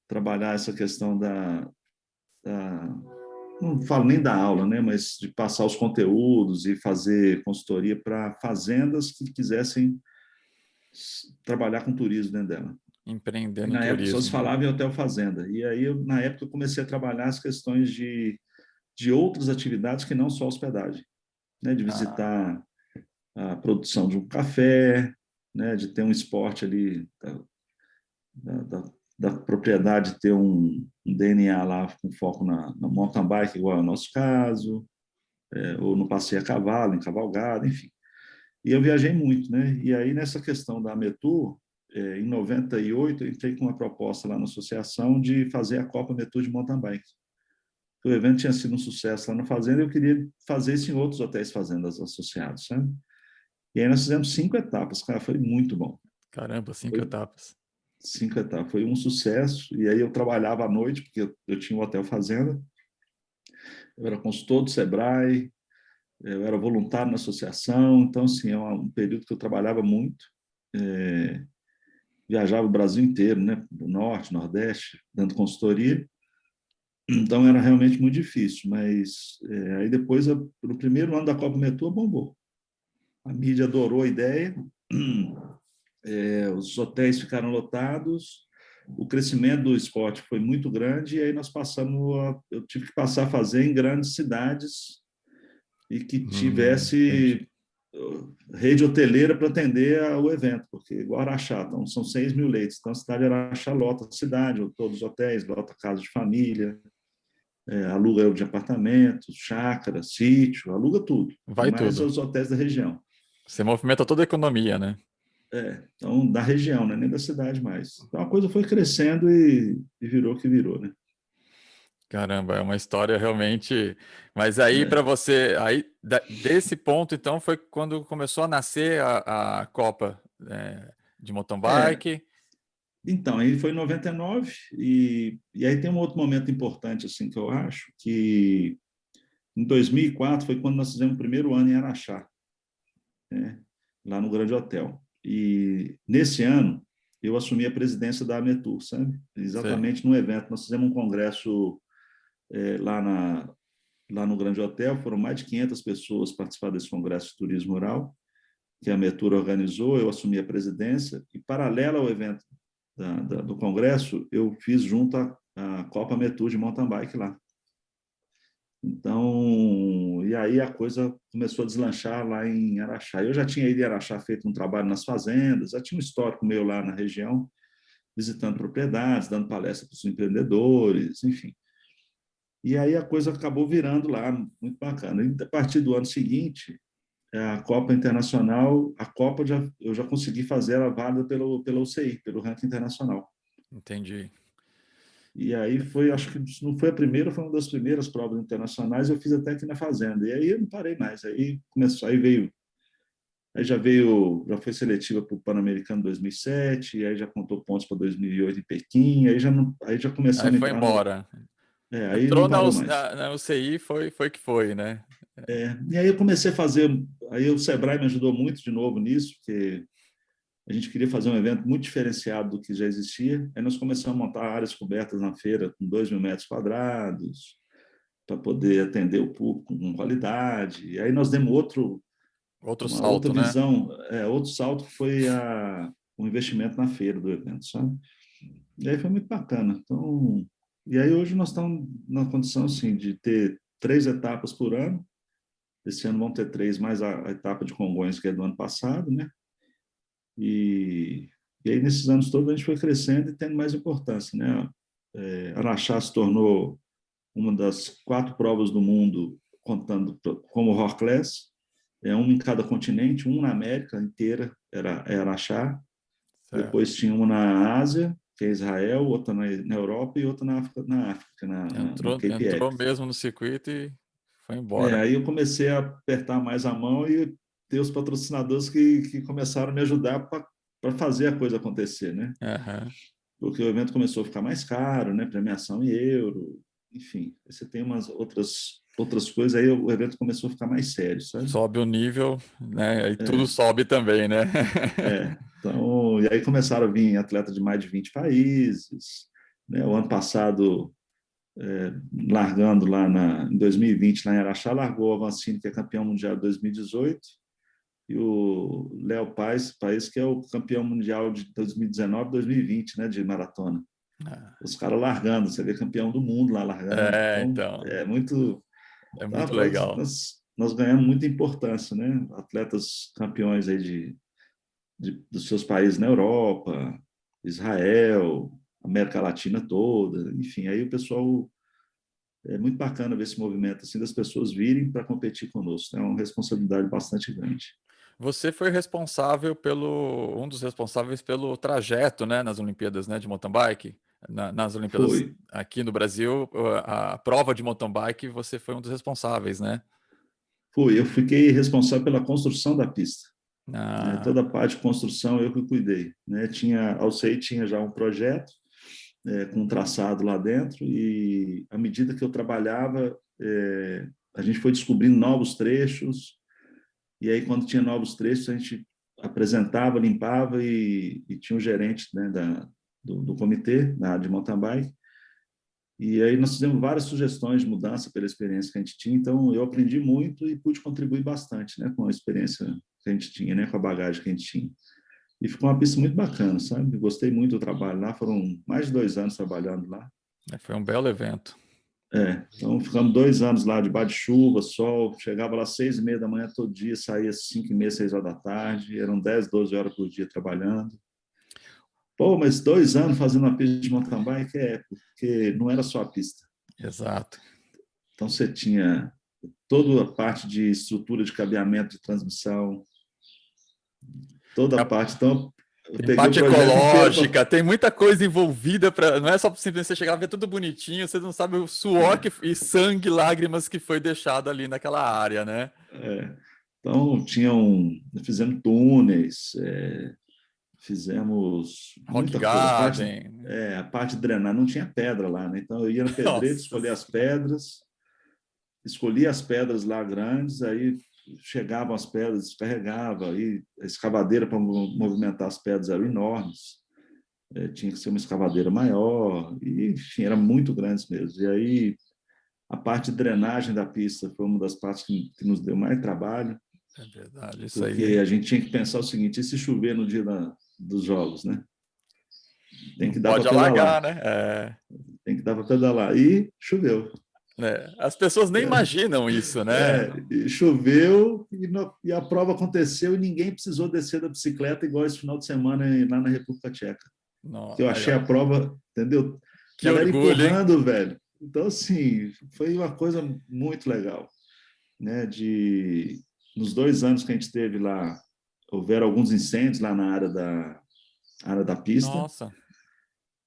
trabalhar essa questão não falo nem da aula, né? Mas de passar os conteúdos e fazer consultoria para fazendas que quisessem trabalhar com turismo dentro dela. Empreender E no na época só se turismo. falava em hotel fazenda. E aí, na época, eu comecei a trabalhar as questões de outras atividades que não só hospedagem, né? De Ah, visitar a produção de um café, né? De ter um esporte ali, da, da, da propriedade ter um DNA lá com foco na mountain bike, igual é o nosso caso, ou no passeio a cavalo, em cavalgada, enfim. E eu viajei muito, né? E aí, nessa questão da Metur, em 98, eu entrei com uma proposta lá na associação de fazer a Copa Metur de mountain bike. O evento tinha sido um sucesso lá na Fazenda e eu queria fazer isso em outros hotéis fazendas associados, sabe? E aí nós fizemos 5 etapas, cara, foi muito bom. caramba, cinco Foi, etapas. 5 etapas. Foi um sucesso. E aí eu trabalhava à noite, porque eu tinha um hotel fazenda. Eu era consultor do Sebrae, eu era voluntário na associação. Então, assim, é um período que eu trabalhava muito. Viajava o Brasil inteiro, né? Do norte, nordeste, dando consultoria. Então, era realmente muito difícil. Mas aí depois, no primeiro ano da Copa Metua, bombou. A mídia adorou a ideia. Os hotéis ficaram lotados, o crescimento do esporte foi muito grande, e aí eu tive que passar a fazer em grandes cidades e que tivesse Entendi. rede hoteleira para atender o evento, porque igual Araxá, então, são 6 mil leitos, então a cidade de Araxá lota a cidade, todos os hotéis, lota casa de família, aluga de apartamentos, chácara, sítio, aluga tudo, e Vai mais tudo. os hotéis da região. Você movimenta toda a economia, né? Então, da região, né? Nem da cidade mais. Então, a coisa foi crescendo e virou o que virou, né? Caramba, é uma história realmente. Mas aí para É. você, aí desse ponto então foi quando começou a nascer a Copa de mountain É, bike. então, aí foi em 99 e aí tem um outro momento importante, assim, que eu acho, que em 2004 foi quando nós fizemos o primeiro ano em Araxá, né? Lá no Grande Hotel. E nesse ano eu assumi a presidência da Ametur, sabe? Sei. Exatamente no evento. Nós fizemos um congresso lá no Grande Hotel, foram mais de 500 pessoas participar desse congresso de turismo rural, que a Metur organizou, eu assumi a presidência, e paralelo ao evento do congresso, eu fiz junto a Copa Metur de mountain bike lá. Então, e aí a coisa começou a deslanchar lá em Araxá. Eu já tinha ido em Araxá, feito um trabalho nas fazendas, já tinha um histórico meu lá na região, visitando propriedades, dando palestra para os empreendedores, enfim. E aí a coisa acabou virando lá, muito bacana. E a partir do ano seguinte, a Copa Internacional, eu já consegui fazer ela válida pela UCI, pelo ranking internacional. Entendi. E aí foi, acho que não foi a primeira, foi uma das primeiras provas internacionais, eu fiz até aqui na Fazenda. E aí eu não parei mais. Aí começou, já foi seletiva para o Pan-Americano 2007, e aí já contou pontos para 2008 em Pequim, aí já Aí começamos a foi entrar no, embora. aí não Entrou na, parou mais. na UCI, foi que foi, né? E aí eu comecei a fazer, aí o Sebrae me ajudou muito de novo nisso, porque a gente queria fazer um evento muito diferenciado do que já existia. Aí nós começamos a montar áreas cobertas na feira com 2 mil metros quadrados, para poder atender o público com qualidade. E aí nós demos Outro uma outra salto, né? visão, outro salto que foi o investimento na feira do evento, sabe? E aí foi muito bacana. Então, e aí hoje nós estamos na condição assim, de ter 3 etapas por ano. Esse ano vão ter 3, mais a etapa de Congonhas, que é do ano passado, né? E, e aí, nesses anos todos, a gente foi crescendo e tendo mais importância, né? Araxá se tornou uma das 4 provas do mundo, contando como Rockclass, uma em cada continente, um na América inteira, era Araxá, Certo. depois tinha uma na Ásia, que é Israel, outra na Europa e outra na África, no Cape Entrou Epic. mesmo no circuito e foi embora. Aí eu comecei a apertar mais a mão e ter os patrocinadores que começaram a me ajudar para fazer a coisa acontecer, né? Aham. Porque o evento começou a ficar mais caro, né? Premiação em euro, enfim. Você tem umas outras coisas, aí o evento começou a ficar mais sério, sabe? Sobe o nível, né? Aí tudo sobe também, né? Então, e aí começaram a vir atletas de mais de 20 países, né? O ano passado, largando em 2020, lá em Araxá, largou o Avancini, que é campeão mundial de 2018, e o Léo Paes, que é o campeão mundial de 2019, 2020, né? De maratona. Ah, Os caras largando, você vê campeão do mundo lá largando. Então, então, é muito. é Tá, muito legal. nós ganhamos muita importância, né? Atletas campeões aí dos seus países na Europa, Israel, América Latina toda, enfim, aí o pessoal é muito bacana ver esse movimento assim das pessoas virem para competir conosco, é uma responsabilidade bastante grande. Você foi responsável um dos responsáveis pelo trajeto, né, nas Olimpíadas, né, de mountain bike. Nas Olimpíadas Foi, aqui no Brasil, a prova de mountain bike, você foi um dos responsáveis, né? eu fiquei responsável pela construção da pista. né? Ah, Toda a parte de construção eu que cuidei, né? A UCI tinha já um projeto com um traçado lá dentro e à medida que eu trabalhava, a gente foi descobrindo novos trechos e aí quando tinha novos trechos a gente apresentava, limpava e tinha um gerente, né, do comitê da área de mountain bike. E aí nós fizemos várias sugestões de mudança pela experiência que a gente tinha, então eu aprendi muito e pude contribuir bastante, né, com a experiência que a gente tinha, né, com a bagagem que a gente tinha. E ficou uma pista muito bacana, sabe? Gostei muito do trabalho lá, foram mais de 2 anos trabalhando lá. foi um belo evento. Então ficamos 2 anos lá, debaixo de chuva, sol, chegava lá às 6:30 da manhã todo dia, saía às 5:30, 6 horas da tarde, eram 10, 12 horas por dia trabalhando. Pô, mas 2 anos fazendo uma pista de mountain bike porque não era só a pista. Exato. Então você tinha toda a parte de estrutura de cabeamento de transmissão, toda a parte. Então eu Tem peguei o parte projeto inteiro para. ecológica, tem muita coisa envolvida para. Não é só simplesmente você chegar e ver tudo bonitinho, você não sabe o suor e sangue, lágrimas que foi deixado ali naquela área, né? Então fizemos túneis, fizemos Rock muita coisa. Garden. A parte de drenar não tinha pedra lá, né? Então eu ia na pedreira, Nossa escolher as Senhora. pedras, escolhia as pedras lá grandes, aí chegavam as pedras, descarregava, aí a escavadeira para movimentar as pedras eram enormes, tinha que ser uma escavadeira maior, e enfim, eram muito grandes mesmo. E aí a parte de drenagem da pista foi uma das partes que nos deu mais trabalho, É verdade, isso porque aí a gente tinha que pensar o seguinte: e se chover no dia dos jogos, né? Tem não que dar para pode alagar, pedalar, né? tem que dar para pedalar. E choveu. As pessoas nem imaginam isso, né? E choveu e a prova aconteceu e ninguém precisou descer da bicicleta igual esse final de semana lá na República Tcheca. Não, Que eu aí, achei ó, a prova, entendeu? que Galera orgulho, hein? empurrando, velho. Então, assim, foi uma coisa muito legal, né? Nos 2 anos que a gente esteve lá, houveram alguns incêndios lá na área da pista, Nossa,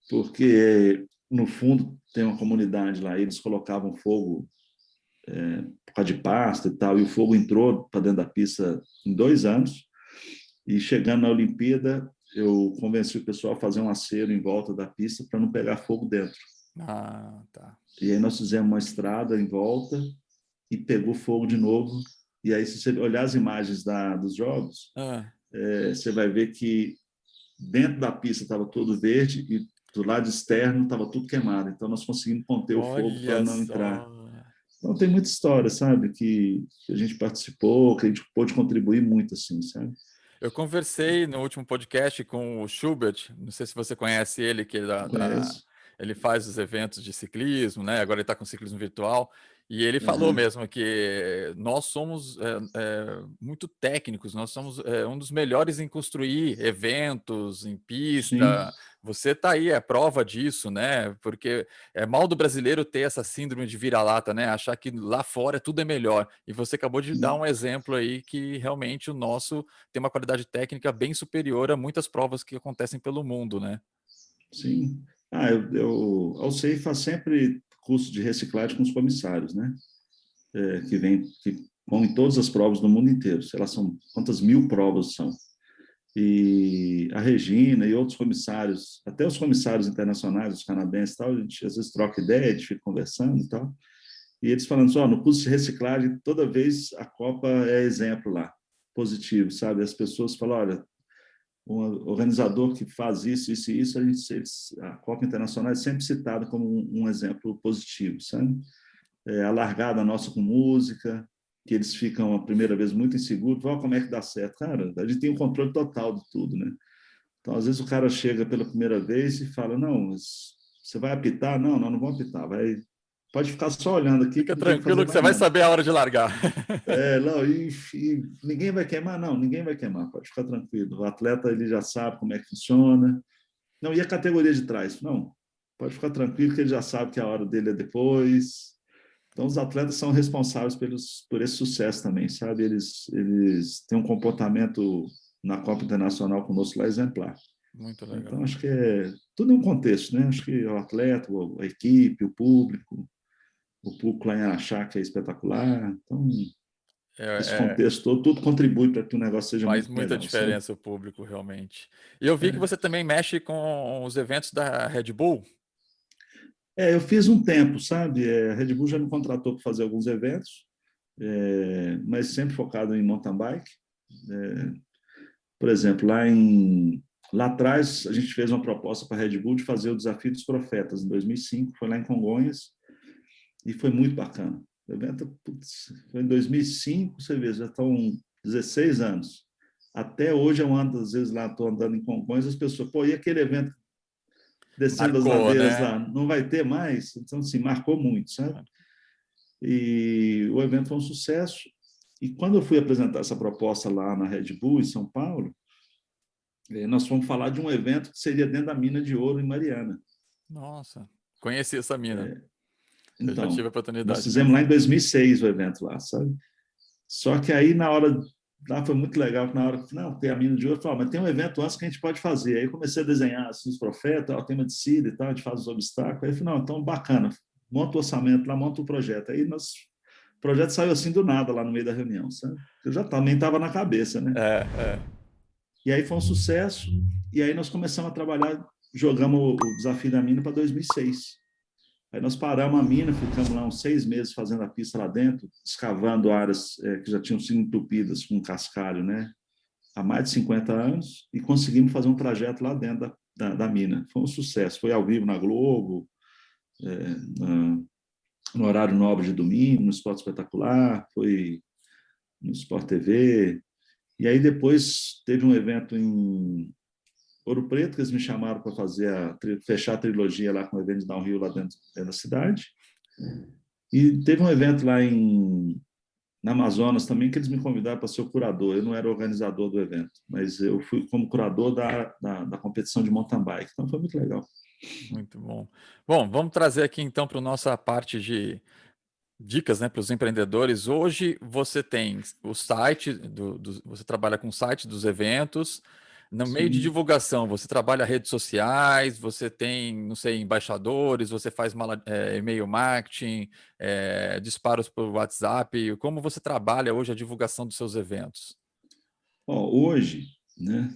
porque no fundo tem uma comunidade lá, eles colocavam fogo por causa de pasta e tal, e o fogo entrou para dentro da pista em 2 anos, e chegando na Olimpíada, eu convenci o pessoal a fazer um acero em volta da pista para não pegar fogo dentro. tá. E aí nós fizemos uma estrada em volta e pegou fogo de novo. E aí, se você olhar as imagens dos jogos, Ah, você vai ver que dentro da pista estava tudo verde e do lado externo estava tudo queimado. Então, nós conseguimos conter o fogo para olha não entrar. só. Então, tem muita história, sabe? Que a gente participou, que a gente pôde contribuir muito, assim, sabe? Eu conversei no último podcast com o Schubert, não sei se você conhece ele, que é Conheço. ele faz os eventos de ciclismo, né? Agora ele está com ciclismo virtual, e ele falou Uhum. mesmo que nós somos muito técnicos, nós somos um dos melhores em construir eventos em Sim, pista. Você está aí, é prova disso, né? Porque é mal do brasileiro ter essa síndrome de vira-lata, né? Achar que lá fora tudo é melhor. E você acabou de dar sim, um exemplo aí que realmente o nosso tem uma qualidade técnica bem superior a muitas provas que acontecem pelo mundo, né? sim. A UCI faz sempre curso de reciclagem com os comissários, né? Que vão em todas as provas do mundo inteiro. Sei lá, são quantas mil provas são. E a Regina e outros comissários, até os comissários internacionais, os canadenses e tal, a gente às vezes troca ideia, a gente fica conversando e tal. E eles falando assim, no curso de reciclagem, toda vez a Copa é exemplo lá, positivo, sabe? As pessoas falam, olha, um organizador que faz isso, isso e isso, a Copa Internacional é sempre citada como um exemplo positivo, sabe? A largada nossa com música, que eles ficam a primeira vez muito inseguros, olha como é que dá certo. Cara, a gente tem o controle total de tudo, né? Então, às vezes o cara chega pela primeira vez e fala, não, mas você vai apitar? Não, não vamos apitar, pode ficar só olhando aqui que Fica não tem que fazer tranquilo que você mais vai nada. saber a hora de largar. Não, e ninguém vai queimar? Não, ninguém vai queimar, pode ficar tranquilo. O atleta ele já sabe como é que funciona. Não, e a categoria de trás? Não, pode ficar tranquilo que ele já sabe que a hora dele é depois. Então, os atletas são responsáveis por esse sucesso também, sabe? Eles têm um comportamento na Copa Internacional conosco lá exemplar. Muito Então, legal. acho que tudo é um contexto, né? Acho que o atleta, a equipe, o público lá em Araxá, que é espetacular. Então, esse É, contexto todo, tudo contribui para que o negócio seja faz muito muita melhor, sabe? diferença o público, realmente. E eu vi que É. você também mexe com os eventos da Red Bull. Eu fiz um tempo, sabe? A Red Bull já me contratou para fazer alguns eventos, mas sempre focado em mountain bike. É, por exemplo, lá atrás, a gente fez uma proposta para a Red Bull de fazer o Desafio dos Profetas, em 2005, foi lá em Congonhas, e foi muito bacana. O evento, putz, foi em 2005, você vê, já estão 16 anos. Até hoje eu ando, às vezes lá estou andando em Congonhas, as pessoas, pô, e aquele evento descendo as Marcou, ladeiras né? lá, não vai ter mais? Então, assim, marcou muito, sabe? E o evento foi um sucesso. E quando eu fui apresentar essa proposta lá na Red Bull, em São Paulo, nós fomos falar de um evento que seria dentro da mina de ouro em Mariana. Nossa, conheci essa mina. Eu já tive a Então, nós oportunidade de fizemos lá conhecer. em 2006 o evento lá, sabe? Só que aí, na hora, lá foi muito legal, que na hora, não, tem a mina de ouro, eu falei, mas tem um evento antes que a gente pode fazer. Aí eu comecei a desenhar assim, os profetas, o tema de Síria e tal, a gente faz os obstáculos. Aí eu falei, não, então bacana, monta o orçamento lá, monta o projeto. Aí o projeto saiu assim do nada lá no meio da reunião, sabe? Eu já também estava na cabeça, né? É. E aí foi um sucesso, e aí nós começamos a trabalhar, jogamos o Desafio da Mina para 2006. Aí nós paramos a mina, ficamos lá uns 6 meses fazendo a pista lá dentro, escavando áreas que já tinham sido entupidas com cascalho, né? Há mais de 50 anos, e conseguimos fazer um trajeto lá dentro da mina. Foi um sucesso. Foi ao vivo na Globo, no horário nobre de domingo, no Esporte Espetacular, foi no Sport TV. E aí depois teve um evento em Ouro Preto, que eles me chamaram para fechar a trilogia lá com o evento de downhill lá dentro da cidade. E teve um evento lá na Amazonas também, que eles me convidaram para ser o curador. Eu não era organizador do evento, mas eu fui como curador da competição de mountain bike. Então foi muito legal. Muito bom. Bom, vamos trazer aqui então para a nossa parte de dicas, né, para os empreendedores. Hoje você tem o site, você trabalha com o site dos eventos. No meio de Sim. divulgação, você trabalha redes sociais, você tem, não sei, embaixadores, você faz e-mail marketing, disparos por WhatsApp. Como você trabalha hoje a divulgação dos seus eventos? Hoje, né,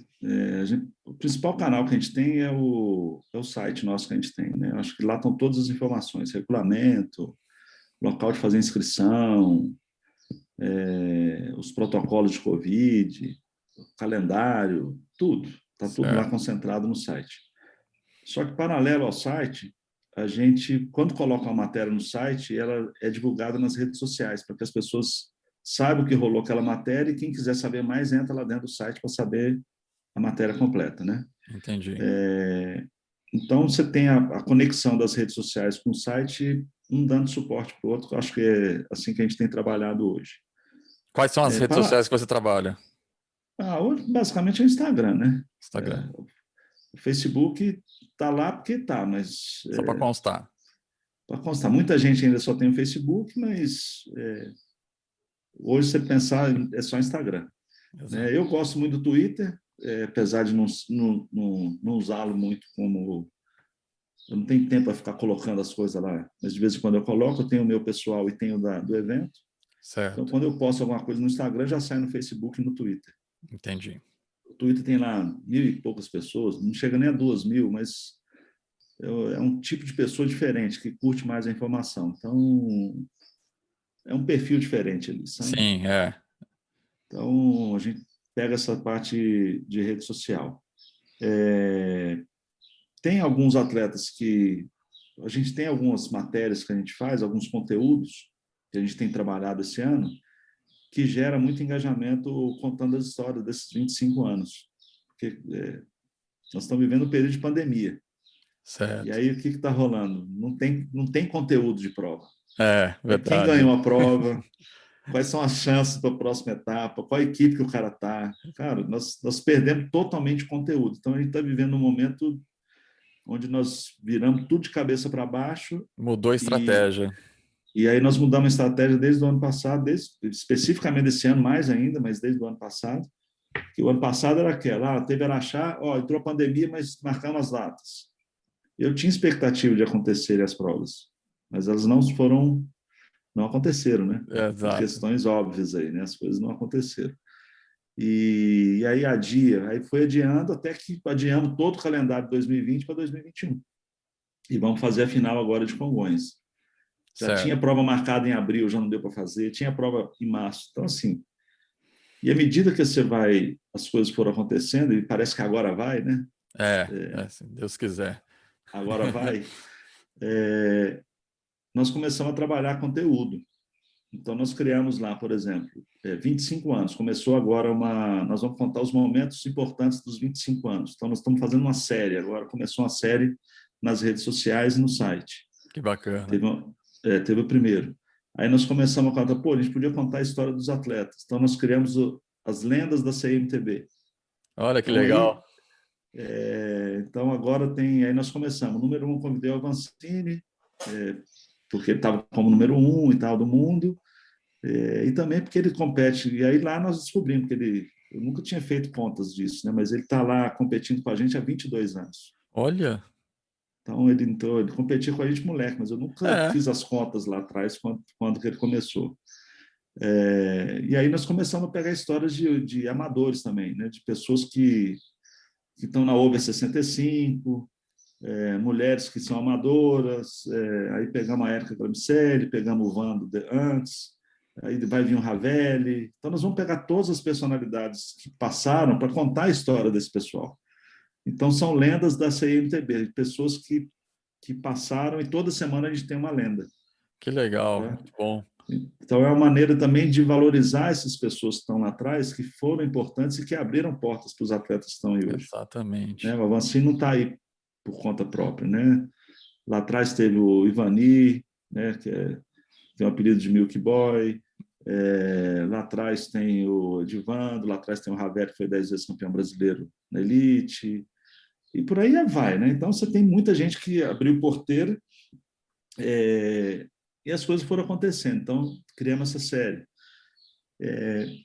o principal canal que a gente tem é o site nosso que a gente tem. Né? Acho que lá estão todas as informações, regulamento, local de fazer inscrição, os protocolos de Covid, calendário, tudo. Está tudo lá Certo. concentrado no site. Só que, paralelo ao site, a gente, quando coloca uma matéria no site, ela é divulgada nas redes sociais, para que as pessoas saibam o que rolou aquela matéria e quem quiser saber mais, entra lá dentro do site para saber a matéria completa, né? Entendi. Então, você tem a conexão das redes sociais com o site, um dando suporte para o outro, acho que é assim que a gente tem trabalhado hoje. Quais são as redes Para sociais que você trabalha? Hoje, basicamente, é o Instagram, né? Instagram. O Facebook está lá porque está, mas Só para constar. para constar, muita gente ainda só tem o Facebook, mas hoje você pensar é só Instagram. Exato. Né? Eu gosto muito do Twitter, apesar de não usá-lo muito como... Eu não tenho tempo para ficar colocando as coisas lá, mas de vez em quando eu coloco, eu tenho o meu pessoal e tenho do evento. Então, Certo. quando eu posto alguma coisa no Instagram, já sai no Facebook e no Twitter. Entendi. O Twitter tem lá 1.000 e poucas pessoas, não chega nem a 2.000, mas é um tipo de pessoa diferente, que curte mais a informação. Então, é um perfil diferente ali, sabe? Sim, é. Então, a gente pega essa parte de rede social. Tem alguns atletas que... A gente tem algumas matérias que a gente faz, alguns conteúdos que a gente tem trabalhado esse ano, que gera muito engajamento contando as histórias desses 25 anos. Porque nós estamos vivendo um período de pandemia. E Certo. aí, o que está rolando? Não tem conteúdo de prova. É, Quem verdade. ganhou a prova? Quais são as chances para a próxima etapa? Qual a equipe que o cara está? Cara, nós perdemos totalmente o conteúdo. Então, a gente está vivendo um momento onde nós viramos tudo de cabeça para baixo Mudou a e, estratégia. e aí nós mudamos a estratégia desde o ano passado, especificamente desse ano, mais ainda, mas desde o ano passado. Que o ano passado era aquela, teve Araxá, entrou a pandemia, mas marcamos as datas. Eu tinha expectativa de acontecerem as provas, mas elas não foram não aconteceram, né? Por Exato. questões óbvias aí, né? As coisas não aconteceram. E aí aí foi adiando até que adiamos todo o calendário de 2020 para 2021. E vamos fazer a final agora de Congonhas. Já tinha Certo. prova marcada em abril, já não deu para fazer, tinha prova em março. Então, assim, e à medida que as coisas foram acontecendo, e parece que agora vai, né? Se Deus quiser. Agora vai, nós começamos a trabalhar conteúdo. Então, nós criamos lá, por exemplo, 25 anos. Começou agora nós vamos contar os momentos importantes dos 25 anos. Então, nós estamos fazendo uma série. Agora começou uma série nas redes sociais e no site. Que bacana. Teve o primeiro. Aí nós começamos a contar, pô, a gente podia contar a história dos atletas. Então, nós criamos as lendas da CMTB. Olha que Então, aí, legal. então agora tem, aí nós começamos. Número 1, convidei o Avancini, porque ele estava como número 1 e tal do mundo. E também porque ele compete. E aí lá nós descobrimos que eu nunca tinha feito contas disso, né? Mas ele está lá competindo com a gente há 22 anos. Olha. Então ele entrou, ele competia com a gente moleque, mas eu nunca É. fiz as contas lá atrás quando que ele começou. E aí nós começamos a pegar histórias de amadores também, né? De pessoas que estão na over 65, mulheres que são amadoras. Aí pegamos a Érica Gramiceli, pegamos o Vando antes. Aí vai vir o Ravelli. Então, nós vamos pegar todas as personalidades que passaram para contar a história desse pessoal. Então, são lendas da CIMTB, pessoas que passaram, e toda semana a gente tem uma lenda. Que legal. Tá? Muito bom. Então, é uma maneira também de valorizar essas pessoas que estão lá atrás, que foram importantes e que abriram portas para os atletas que estão aí hoje. Né? Exatamente. O Avancini não está aí por conta própria. Né? Lá atrás teve o Ivani, né? Tem o apelido de Milk Boy. Lá atrás tem o Edivando, lá atrás tem o Ravel, que foi 10 vezes campeão brasileiro na elite, e por aí vai, né? Então você tem muita gente que abriu porteira, e as coisas foram acontecendo. Então criamos essa série.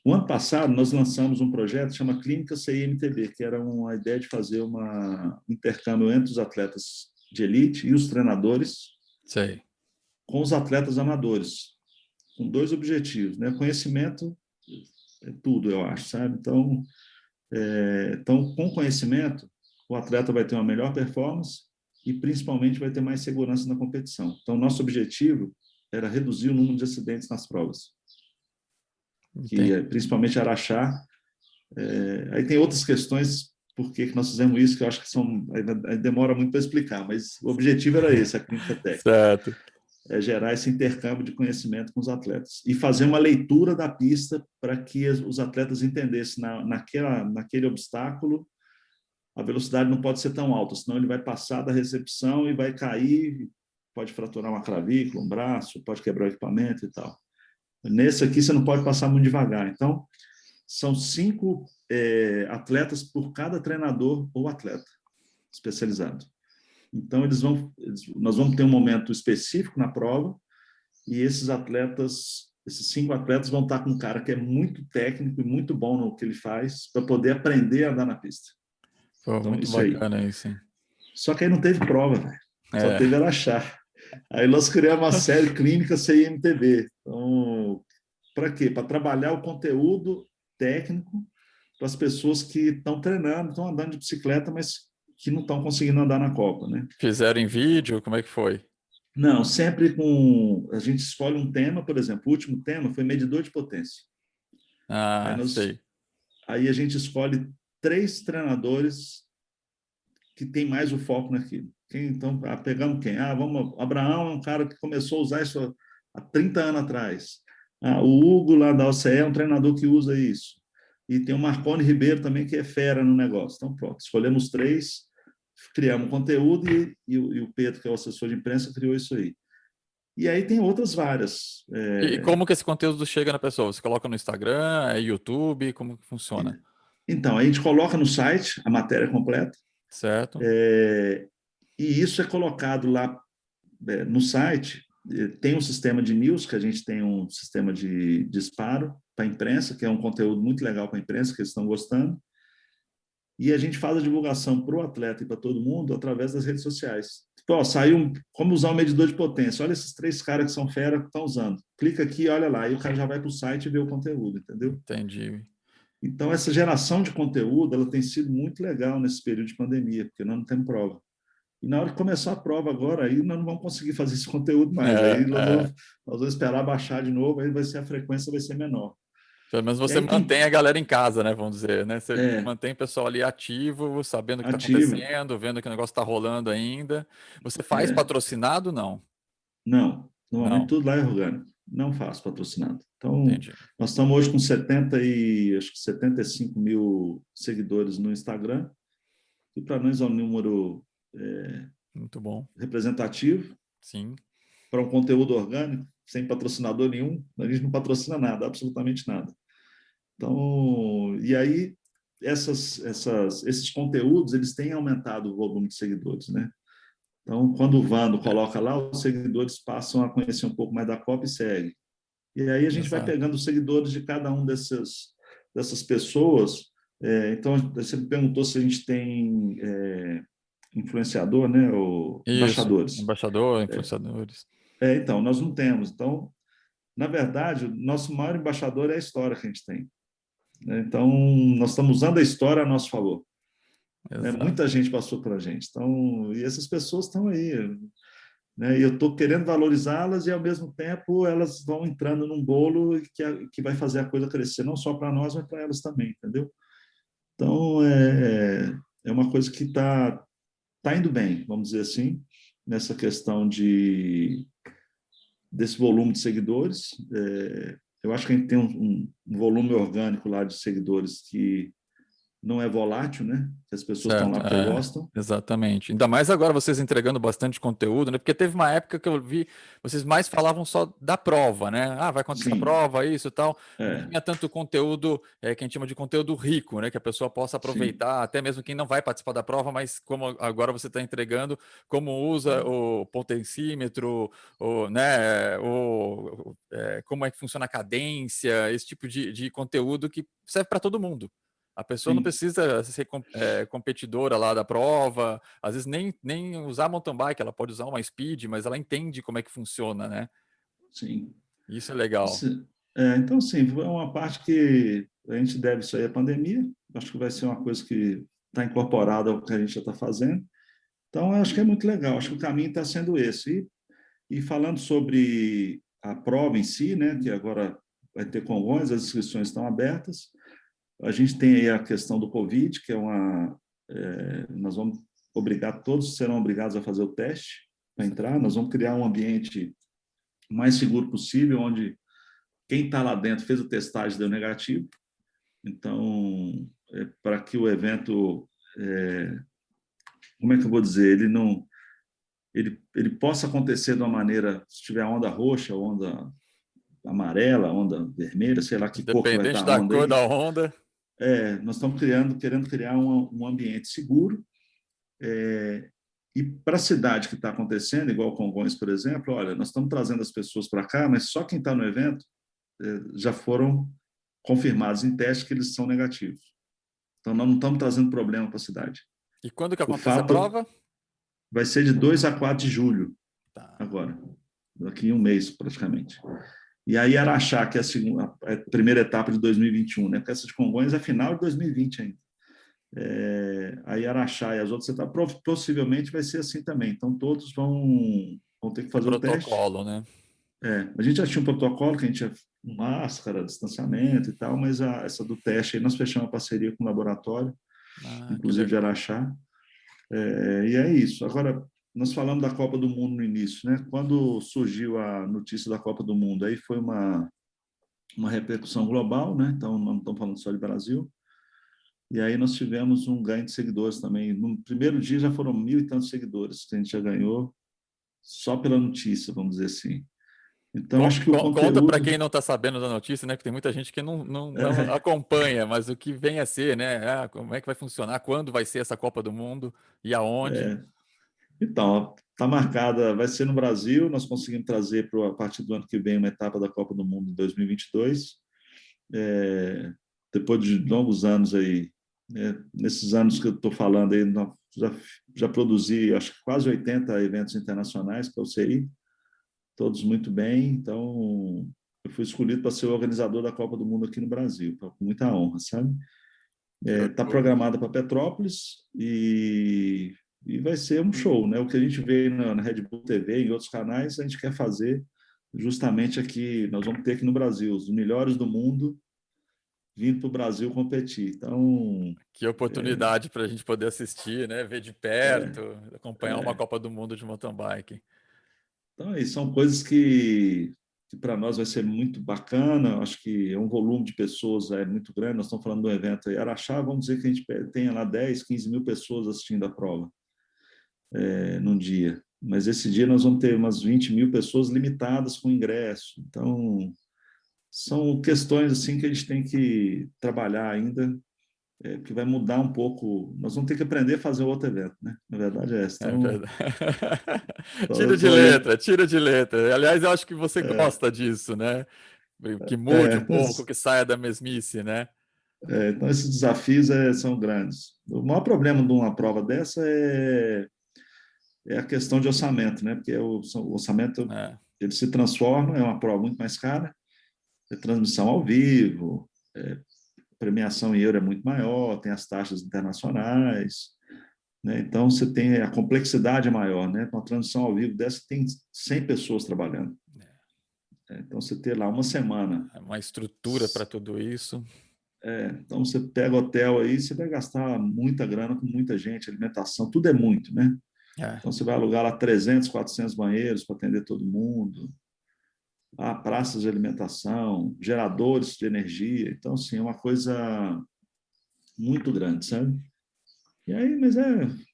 O ano passado nós lançamos um projeto que chama Clínica CIMTB, que era uma ideia de fazer um intercâmbio entre os atletas de elite e os treinadores Sei. com os atletas amadores, com dois objetivos, né? Conhecimento é tudo, eu acho, sabe? Então, com conhecimento, o atleta vai ter uma melhor performance e, principalmente, vai ter mais segurança na competição. Então, nosso objetivo era reduzir o número de acidentes nas provas, Entendi. que principalmente Araxá. Aí tem outras questões, por que nós fizemos isso, que eu acho que aí demora muito para explicar, mas o objetivo era esse, a clínica técnica. Certo. Gerar esse intercâmbio de conhecimento com os atletas e fazer uma leitura da pista para que os atletas entendessem naquele obstáculo a velocidade não pode ser tão alta, senão ele vai passar da recepção e vai cair, pode fraturar uma clavícula, um braço, pode quebrar o equipamento e tal. Nesse aqui você não pode passar muito devagar. Então, são 5 atletas por cada treinador ou atleta especializado. Então, nós vamos ter um momento específico na prova e esses 5 atletas vão estar com um cara que é muito técnico e muito bom no que ele faz para poder aprender a andar na pista. Pô, Então, muito isso aí. bacana isso, hein? Só que aí não teve prova, velho. Só É. teve Araxá. Aí nós criamos uma série clínica CIMTB. Então, para quê? Para trabalhar o conteúdo técnico para as pessoas que estão treinando, estão andando de bicicleta, mas que não estão conseguindo andar na Copa, né? Fizeram em vídeo? Como é que foi? Não, sempre com. A gente escolhe um tema, por exemplo, o último tema foi medidor de potência. Aí, Ah, sei. aí a gente escolhe 3 treinadores que tem mais o foco naquilo. Então, pegamos quem? Vamos, Abraão é um cara que começou a usar isso há 30 anos atrás. O Hugo, lá da OCE, é um treinador que usa isso. E tem o Marconi Ribeiro também, que é fera no negócio. Então, pronto, escolhemos 3, criamos conteúdo e o Pedro, que é o assessor de imprensa, criou isso aí. E aí tem outras várias. E como que esse conteúdo chega na pessoa? Você coloca no Instagram, é YouTube? Como que funciona? Então, a gente coloca no site a matéria completa, Certo? e isso é colocado lá no site. Tem um sistema de news, que a gente tem um sistema de disparo para a imprensa, que é um conteúdo muito legal para a imprensa, que eles estão gostando. E a gente faz a divulgação para o atleta e para todo mundo através das redes sociais. Ó, saiu como usar um medidor de potência. Olha esses 3 caras que são fera que estão usando. Clica aqui, olha lá, e o cara já vai para o site e vê o conteúdo, entendeu? Entendi. Então, essa geração de conteúdo ela tem sido muito legal nesse período de pandemia, porque nós não temos prova. E na hora que começar a prova agora, aí nós não vamos conseguir fazer esse conteúdo mais. Aí nós vamos esperar baixar de novo, aí a frequência vai ser menor. Pelo menos E você aí mantém tem a galera em casa, né? Vamos dizer, né? Você é, mantém o pessoal ali ativo, sabendo o que está ativo. acontecendo, vendo que o negócio está rolando ainda. Você faz É, patrocinado? Não. não, normalmente Não. tudo lá é orgânico. Não faço patrocinado. Então, Entendi. nós estamos hoje com 75 mil seguidores no Instagram, que para nós é um número Muito bom. representativo Sim. para um conteúdo orgânico, sem patrocinador nenhum. A gente não patrocina nada, absolutamente nada. Então, e aí esses conteúdos eles têm aumentado o volume de seguidores, né? Então, quando o Vando coloca lá, os seguidores passam a conhecer um pouco mais da Copa e segue. E aí a gente vai Exato. pegando os seguidores de cada um dessas pessoas. Então, você me perguntou se a gente tem influenciador, né? Ou Isso. embaixadores. Embaixador, influenciadores. Então, nós não temos. Então, na verdade, o nosso maior embaixador é a história que a gente tem, né? Então, nós estamos usando a história a nosso favor, né? Exato. Muita gente passou por a gente. Então, e essas pessoas estão aí, né? E eu estou querendo valorizá-las e, ao mesmo tempo, elas vão entrando num bolo que vai fazer a coisa crescer, não só para nós, mas para elas também, entendeu? Então, é uma coisa que tá indo bem, vamos dizer assim, nessa questão desse volume de seguidores. Eu acho que a gente tem um volume orgânico lá de seguidores que não é volátil, né? Que as pessoas estão Certo, lá porque gostam. exatamente. Ainda mais agora vocês entregando bastante conteúdo, né? Porque teve uma época que eu vi, vocês mais falavam só da prova, né? Ah, vai acontecer a Sim, prova, isso e tal. Não é, tinha tanto conteúdo, que a gente chama de conteúdo rico, né? Que a pessoa possa sim, aproveitar, até mesmo quem não vai participar da prova, mas como agora você está entregando, como usa o potencímetro, como é que funciona a cadência, esse tipo de conteúdo que serve para todo mundo. A pessoa não sim, precisa ser competidora lá da prova, às vezes nem usar mountain bike, ela pode usar uma speed, mas ela entende como é que funciona, né? sim. Isso é legal. Então, sim, é uma parte que a gente deve isso aí à pandemia. Acho que vai ser uma coisa que está incorporada ao que a gente já está fazendo. Então, eu acho que é muito legal. Acho que o caminho está sendo esse. E falando sobre a prova em si, né, que agora vai ter Congonhas, as inscrições estão abertas. A gente tem aí a questão do Covid, que nós vamos obrigar, todos serão obrigados a fazer o teste para entrar. Nós vamos criar um ambiente mais seguro possível, onde quem está lá dentro fez o testagem, deu negativo. Então, para que o evento, como é que eu vou dizer, ele possa acontecer de uma maneira, se tiver onda roxa, onda amarela, onda vermelha, sei lá que cor que vai estar Independente a da onda cor aí. da onda, Nós estamos querendo criar um ambiente seguro. E para a cidade que está acontecendo, igual Congonhas, por exemplo, olha, nós estamos trazendo as pessoas para cá, mas só quem está no evento já foram confirmados em teste que eles são negativos. Então, nós não estamos trazendo problema para a cidade. e quando que O acontece a fato prova? vai ser de 2 a 4 de julho, Tá. agora, daqui a um mês, praticamente. E aí, Araxá, que é a primeira etapa de 2021, né? Porque essa de Congonhas é final de 2020 ainda. Aí Araxá e as outras etapas, possivelmente vai ser assim também. Então, todos vão ter que Tem fazer o teste. protocolo, né? A gente já tinha um protocolo que a gente tinha máscara, distanciamento e tal, mas essa do teste aí nós fechamos uma parceria com o laboratório, Ah, que inclusive de legal. Araxá. E é isso. Agora, nós falamos da Copa do Mundo no início, né? Quando surgiu a notícia da Copa do Mundo, aí foi uma repercussão global, né? Então, não estamos falando só de Brasil. E aí nós tivemos um ganho de seguidores também. No primeiro dia já foram 1.000 e tantos seguidores que a gente já ganhou só pela notícia, vamos dizer assim. Então, acho que o Conta para conteúdo quem não está sabendo da notícia, né? Que tem muita gente que não acompanha, mas o que vem a ser, né? Ah, como é que vai funcionar? Quando vai ser essa Copa do Mundo? E aonde? Então, está marcada, vai ser no Brasil, nós conseguimos trazer a partir do ano que vem uma etapa da Copa do Mundo em 2022. Depois de longos anos aí, nesses anos que eu estou falando aí, nós já produzi, acho que quase 80 eventos internacionais para o CI, todos muito bem. Então, eu fui escolhido para ser o organizador da Copa do Mundo aqui no Brasil, com muita honra, sabe? Que Está orgulho. programada para Petrópolis e vai ser um show, né? O que a gente vê na Red Bull TV e em outros canais, a gente quer fazer justamente aqui. Nós vamos ter aqui no Brasil os melhores do mundo vindo para o Brasil competir. Então, Que oportunidade para a gente poder assistir, né? Ver de perto, é, acompanhar uma Copa do Mundo de mountain bike. então aí são coisas que para nós vai ser muito bacana. Acho que é um volume de pessoas muito grande. Nós estamos falando de um evento em Araxá, vamos dizer que a gente tenha lá 10, 15 mil pessoas assistindo a prova num dia. Mas esse dia nós vamos ter umas 20 mil pessoas limitadas com ingresso. Então, são questões assim que a gente tem que trabalhar ainda, que vai mudar um pouco. Nós vamos ter que aprender a fazer outro evento, né? Na verdade é essa. É Então, verdade. eu estou aí. Tira de letra. Aliás, eu acho que você gosta disso, né? Que mude um É, pouco, que saia da mesmice, né? então, esses desafios são grandes. O maior problema de uma prova dessa é a questão de orçamento, né? Porque o orçamento É. ele se transforma, é uma prova muito mais cara, é transmissão ao vivo, premiação em euro é muito maior, tem as taxas internacionais, né? Então você tem a complexidade é maior, né? Com a transmissão ao vivo dessa tem 100 pessoas trabalhando. Então você ter lá uma semana, É uma estrutura para tudo isso. então você pega hotel aí, você vai gastar muita grana com muita gente, alimentação, tudo é muito, né? É. Então você vai alugar lá 300, 400 banheiros para atender todo mundo, praças de alimentação, geradores de energia. Então, assim, é uma coisa muito grande, sabe? E aí, mas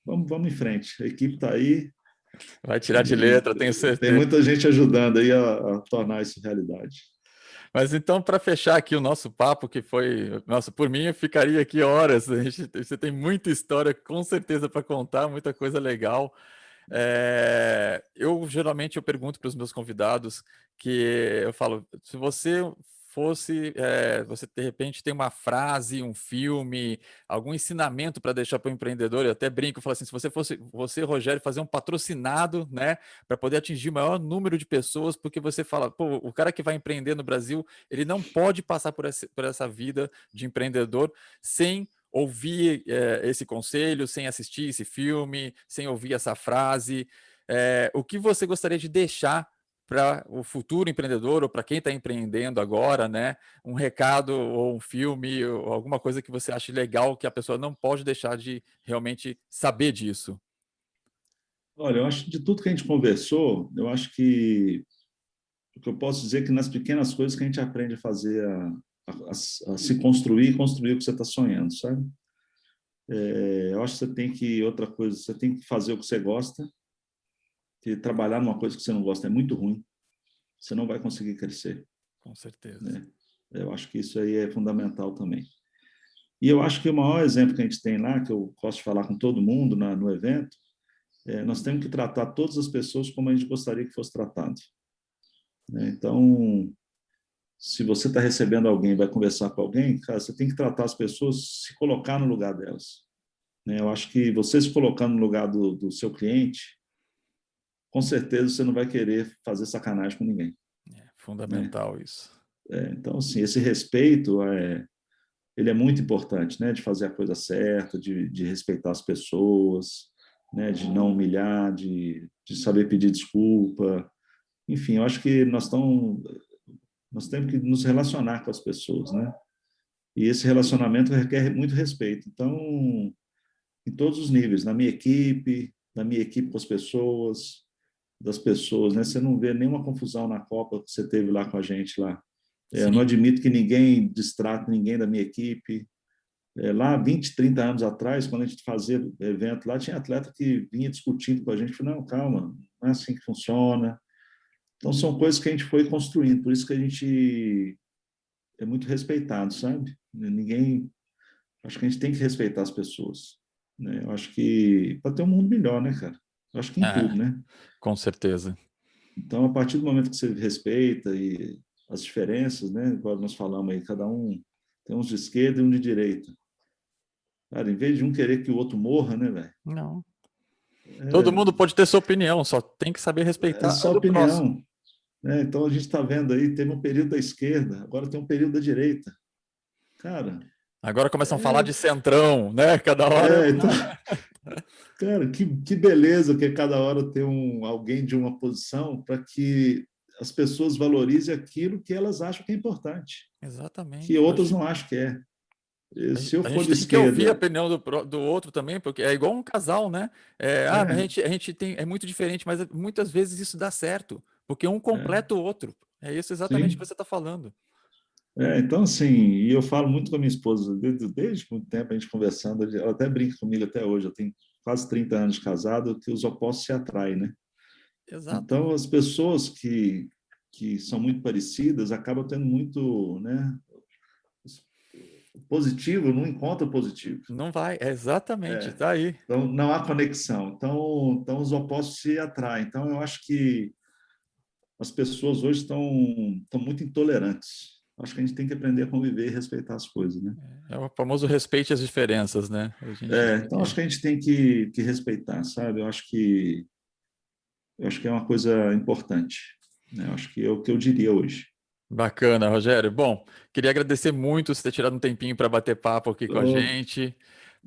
vamos em frente. A equipe está aí Vai tirar de e letra, tenho tem certeza. muita gente ajudando aí a tornar isso realidade. Mas então, para fechar aqui o nosso papo, que foi, nossa, por mim eu ficaria aqui horas. Você tem muita história, com certeza, para contar, muita coisa legal. Eu geralmente eu pergunto para os meus convidados que eu falo, se você fosse, você de repente tem uma frase, um filme, algum ensinamento para deixar para o empreendedor, eu até brinco, eu falo assim, se você fosse você, Rogério, fazer um patrocinado, né, para poder atingir o maior número de pessoas, porque você fala, pô, o cara que vai empreender no Brasil, ele não pode passar por essa vida de empreendedor sem ouvir esse conselho, sem assistir esse filme, sem ouvir essa frase. O que você gostaria de deixar para o futuro empreendedor ou para quem está empreendendo agora, né? Um recado ou um filme ou alguma coisa que você ache legal que a pessoa não pode deixar de realmente saber disso. Olha, eu acho que de tudo que a gente conversou, eu acho que o que eu posso dizer é que nas pequenas coisas que a gente aprende a fazer, a se construir e construir o que você está sonhando, sabe? Eu acho que outra coisa, você tem que fazer o que você gosta, que trabalhar numa coisa que você não gosta é muito ruim, você não vai conseguir crescer, Com certeza. né? Eu acho que isso aí é fundamental também. E eu acho que o maior exemplo que a gente tem lá, que eu posso falar com todo mundo no evento, nós temos que tratar todas as pessoas como a gente gostaria que fosse tratado, né? Então, se você está recebendo alguém, vai conversar com alguém, cara, você tem que tratar as pessoas, se colocar no lugar delas, né? Eu acho que você se colocando no lugar do seu cliente, com certeza você não vai querer fazer sacanagem com ninguém, né? Fundamental isso. Então, assim, esse respeito ele é muito importante, né? De fazer a coisa certa, de respeitar as pessoas, né? De não humilhar, de saber pedir desculpa. Enfim, eu acho que nós temos que nos relacionar com as pessoas, né? E esse relacionamento requer muito respeito. Então, em todos os níveis, na minha equipe com as pessoas, das pessoas, né? Você não vê nenhuma confusão na Copa que você teve lá com a gente lá. Eu não Sim. admito que ninguém distrate ninguém da minha equipe. Lá, 20, 30 anos atrás, quando a gente fazia evento lá, tinha atleta que vinha discutindo com a gente, falou, não, calma, não é assim que funciona. Então, são coisas que a gente foi construindo, por isso que a gente é muito respeitado, sabe? Ninguém... Acho que a gente tem que respeitar as pessoas, né? Eu acho que para ter um mundo melhor, né, cara? Eu acho que em tudo, né? Com certeza. Então, a partir do momento que você respeita e as diferenças, né? Igual nós falamos aí, cada um tem uns de esquerda e um de direita. Cara, em vez de um querer que o outro morra, né, velho? Não. Todo mundo pode ter sua opinião, só tem que saber É respeitar a só do próximo. opinião, né? Então a gente está vendo aí, teve um período da esquerda, agora tem um período da direita. Cara, Agora começam a falar é, de centrão, né? Cada hora. então, cara, que beleza que cada hora ter alguém de uma posição para que as pessoas valorizem aquilo que elas acham que é importante, que Exatamente. outras não acham que é. Se eu A for gente de tem que ouvir a esquerda, opinião do outro também, porque é igual um casal, né? Mas é, a gente tem, é muito diferente, mas muitas vezes isso dá certo, porque um é, completa o outro. É isso exatamente que sim. você está falando. Então, assim, e eu falo muito com a minha esposa, desde muito tempo a gente conversando, ela até brinca comigo até hoje, eu tenho quase 30 anos de casado, que os opostos se atraem, né? Exato. Então, as pessoas que são muito parecidas acabam tendo muito, né? Positivo não encontra positivo. Não vai, exatamente, tá aí. Então, não há conexão. Então, os opostos se atraem. Então, eu acho que as pessoas hoje estão muito intolerantes. Acho que a gente tem que aprender a conviver e respeitar as coisas, né? É o famoso respeite as diferenças, né? A gente tem Então, que. acho que a gente tem que respeitar, sabe? Eu acho que é uma coisa importante, né? Eu acho que é o que eu diria hoje. Bacana, Rogério. Bom, queria agradecer muito você ter tirado um tempinho para bater papo aqui com a O gente,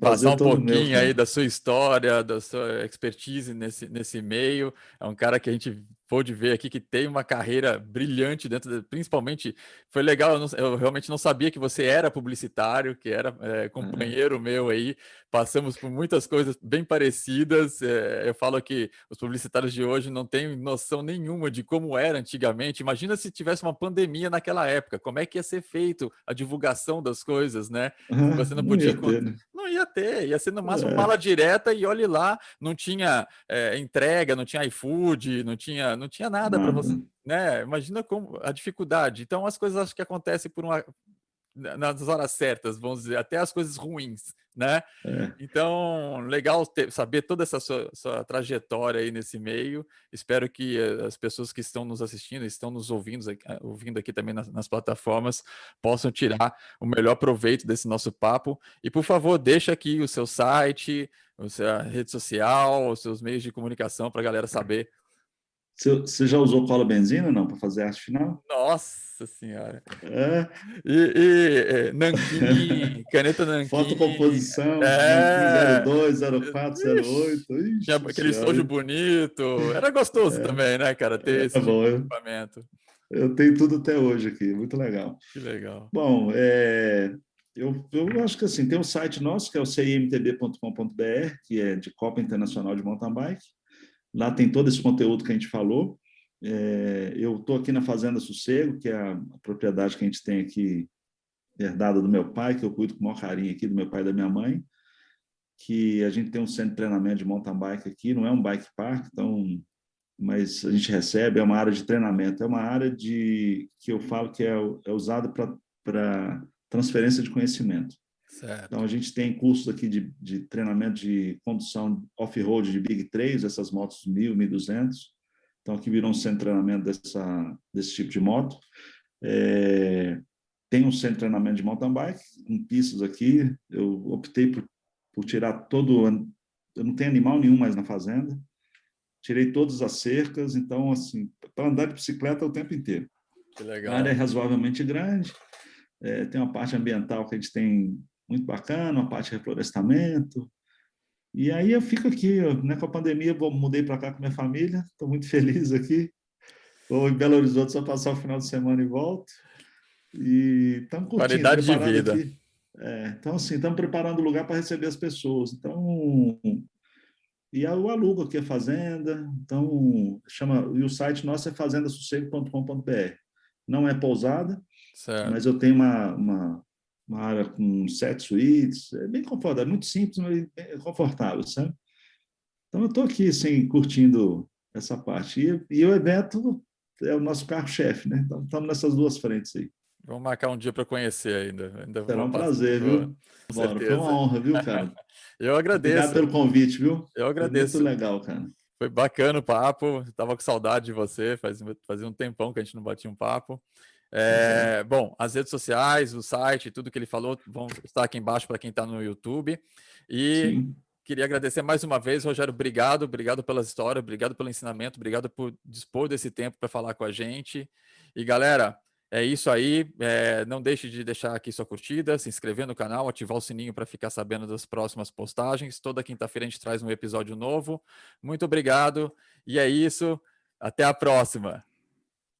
passar prazer um todo meu, pouquinho aí cara. da sua história, da sua expertise nesse meio. É um cara que a gente pôde ver aqui que tem uma carreira brilhante principalmente, foi legal, eu realmente não sabia que você era publicitário, que era companheiro meu aí, passamos por muitas coisas bem parecidas. Eu falo que os publicitários de hoje não têm noção nenhuma de como era antigamente. Imagina se tivesse uma pandemia naquela época, como é que ia ser feito a divulgação das coisas, né? Se você não Não podia ia ter, né? não ia ter, ia ser no máximo mala É, direta e olhe lá, não tinha entrega, não tinha iFood, não tinha nada para nada. você, né? Imagina como a dificuldade. Então as coisas acho que acontecem nas horas certas, vamos dizer, até as coisas ruins, né? É. Então, legal saber toda essa sua trajetória aí nesse meio. Espero que as pessoas que estão nos assistindo, estão nos ouvindo aqui também nas plataformas, possam tirar o melhor proveito desse nosso papo. E, por favor, deixa aqui o seu site, a sua rede social, os seus meios de comunicação para a galera saber. Você já usou cola benzina, não, para fazer arte final? Nossa Senhora! É. Nanquim, caneta Nanquim, Fotocomposição, Nanquim é... 02, 04, Ixi, 08. tinha Ixi aquele senhora. estojo bonito. Era gostoso também, né, cara, ter É esse tipo bom, de equipamento. eu tenho tudo até hoje aqui, muito legal. Que legal. Bom, eu acho que assim, tem um site nosso que é o cimtb.com.br, que é de Copa Internacional de Mountain Bike. Lá tem todo esse conteúdo que a gente falou. Eu estou aqui na Fazenda Sossego, que é a propriedade que a gente tem aqui, herdada do meu pai, que eu cuido com o maior carinho aqui, do meu pai e da minha mãe, que a gente tem um centro de treinamento de mountain bike aqui, não é um bike park, então, mas a gente recebe, é uma área de treinamento, é uma área que eu falo que é usada para transferência de conhecimento. Então, Certo. a gente tem cursos aqui de treinamento de condução off-road de Big 3, essas motos 1000, 1200. Então, aqui virou um centro de treinamento desse tipo de moto. Tem um centro de treinamento de mountain bike, com pistas aqui. Eu optei por tirar todo. Eu não tenho animal nenhum mais na fazenda. Tirei todas as cercas, então, assim, para andar de bicicleta o tempo inteiro. Que A área é legal. razoavelmente grande, tem uma parte ambiental que a gente tem muito bacana, uma parte de reflorestamento. E aí eu fico aqui, né, com a pandemia, mudei para cá com minha família, estou muito feliz aqui. Vou em Belo Horizonte só passar o final de semana e volto. E estamos curtindo, Qualidade de preparando vida. aqui. Então, assim, estamos preparando o lugar para receber as pessoas. Então, e eu alugo aqui a fazenda. Então, e o site nosso é fazendasossego.com.br. Não é pousada, mas Certo. eu tenho uma área com 7 suítes. É bem confortável, é muito simples, mas é confortável, sabe? Então, eu estou aqui, assim, curtindo essa parte. E o evento é o nosso carro-chefe, né? Então, estamos nessas duas frentes aí. Vamos marcar um dia para conhecer ainda. Ainda Será vou um passar. prazer, viu? Com Bora, foi uma certeza. honra, viu, cara? Eu Obrigado agradeço. pelo convite, viu? Eu Foi muito agradeço. legal, cara. Foi bacana o papo. Estava com saudade de você. Fazia um tempão que a gente não batia um papo. Bom, as redes sociais, o site, tudo que ele falou vão estar aqui embaixo para quem está no YouTube. E Sim. queria agradecer mais uma vez, Rogério, obrigado pelas histórias, obrigado pelo ensinamento, obrigado por dispor desse tempo para falar com a gente. E galera, é isso aí. Não deixe de deixar aqui sua curtida, se inscrever no canal, ativar o sininho para ficar sabendo das próximas postagens. Toda quinta-feira a gente traz um episódio novo. Muito obrigado. E é isso. Até a próxima.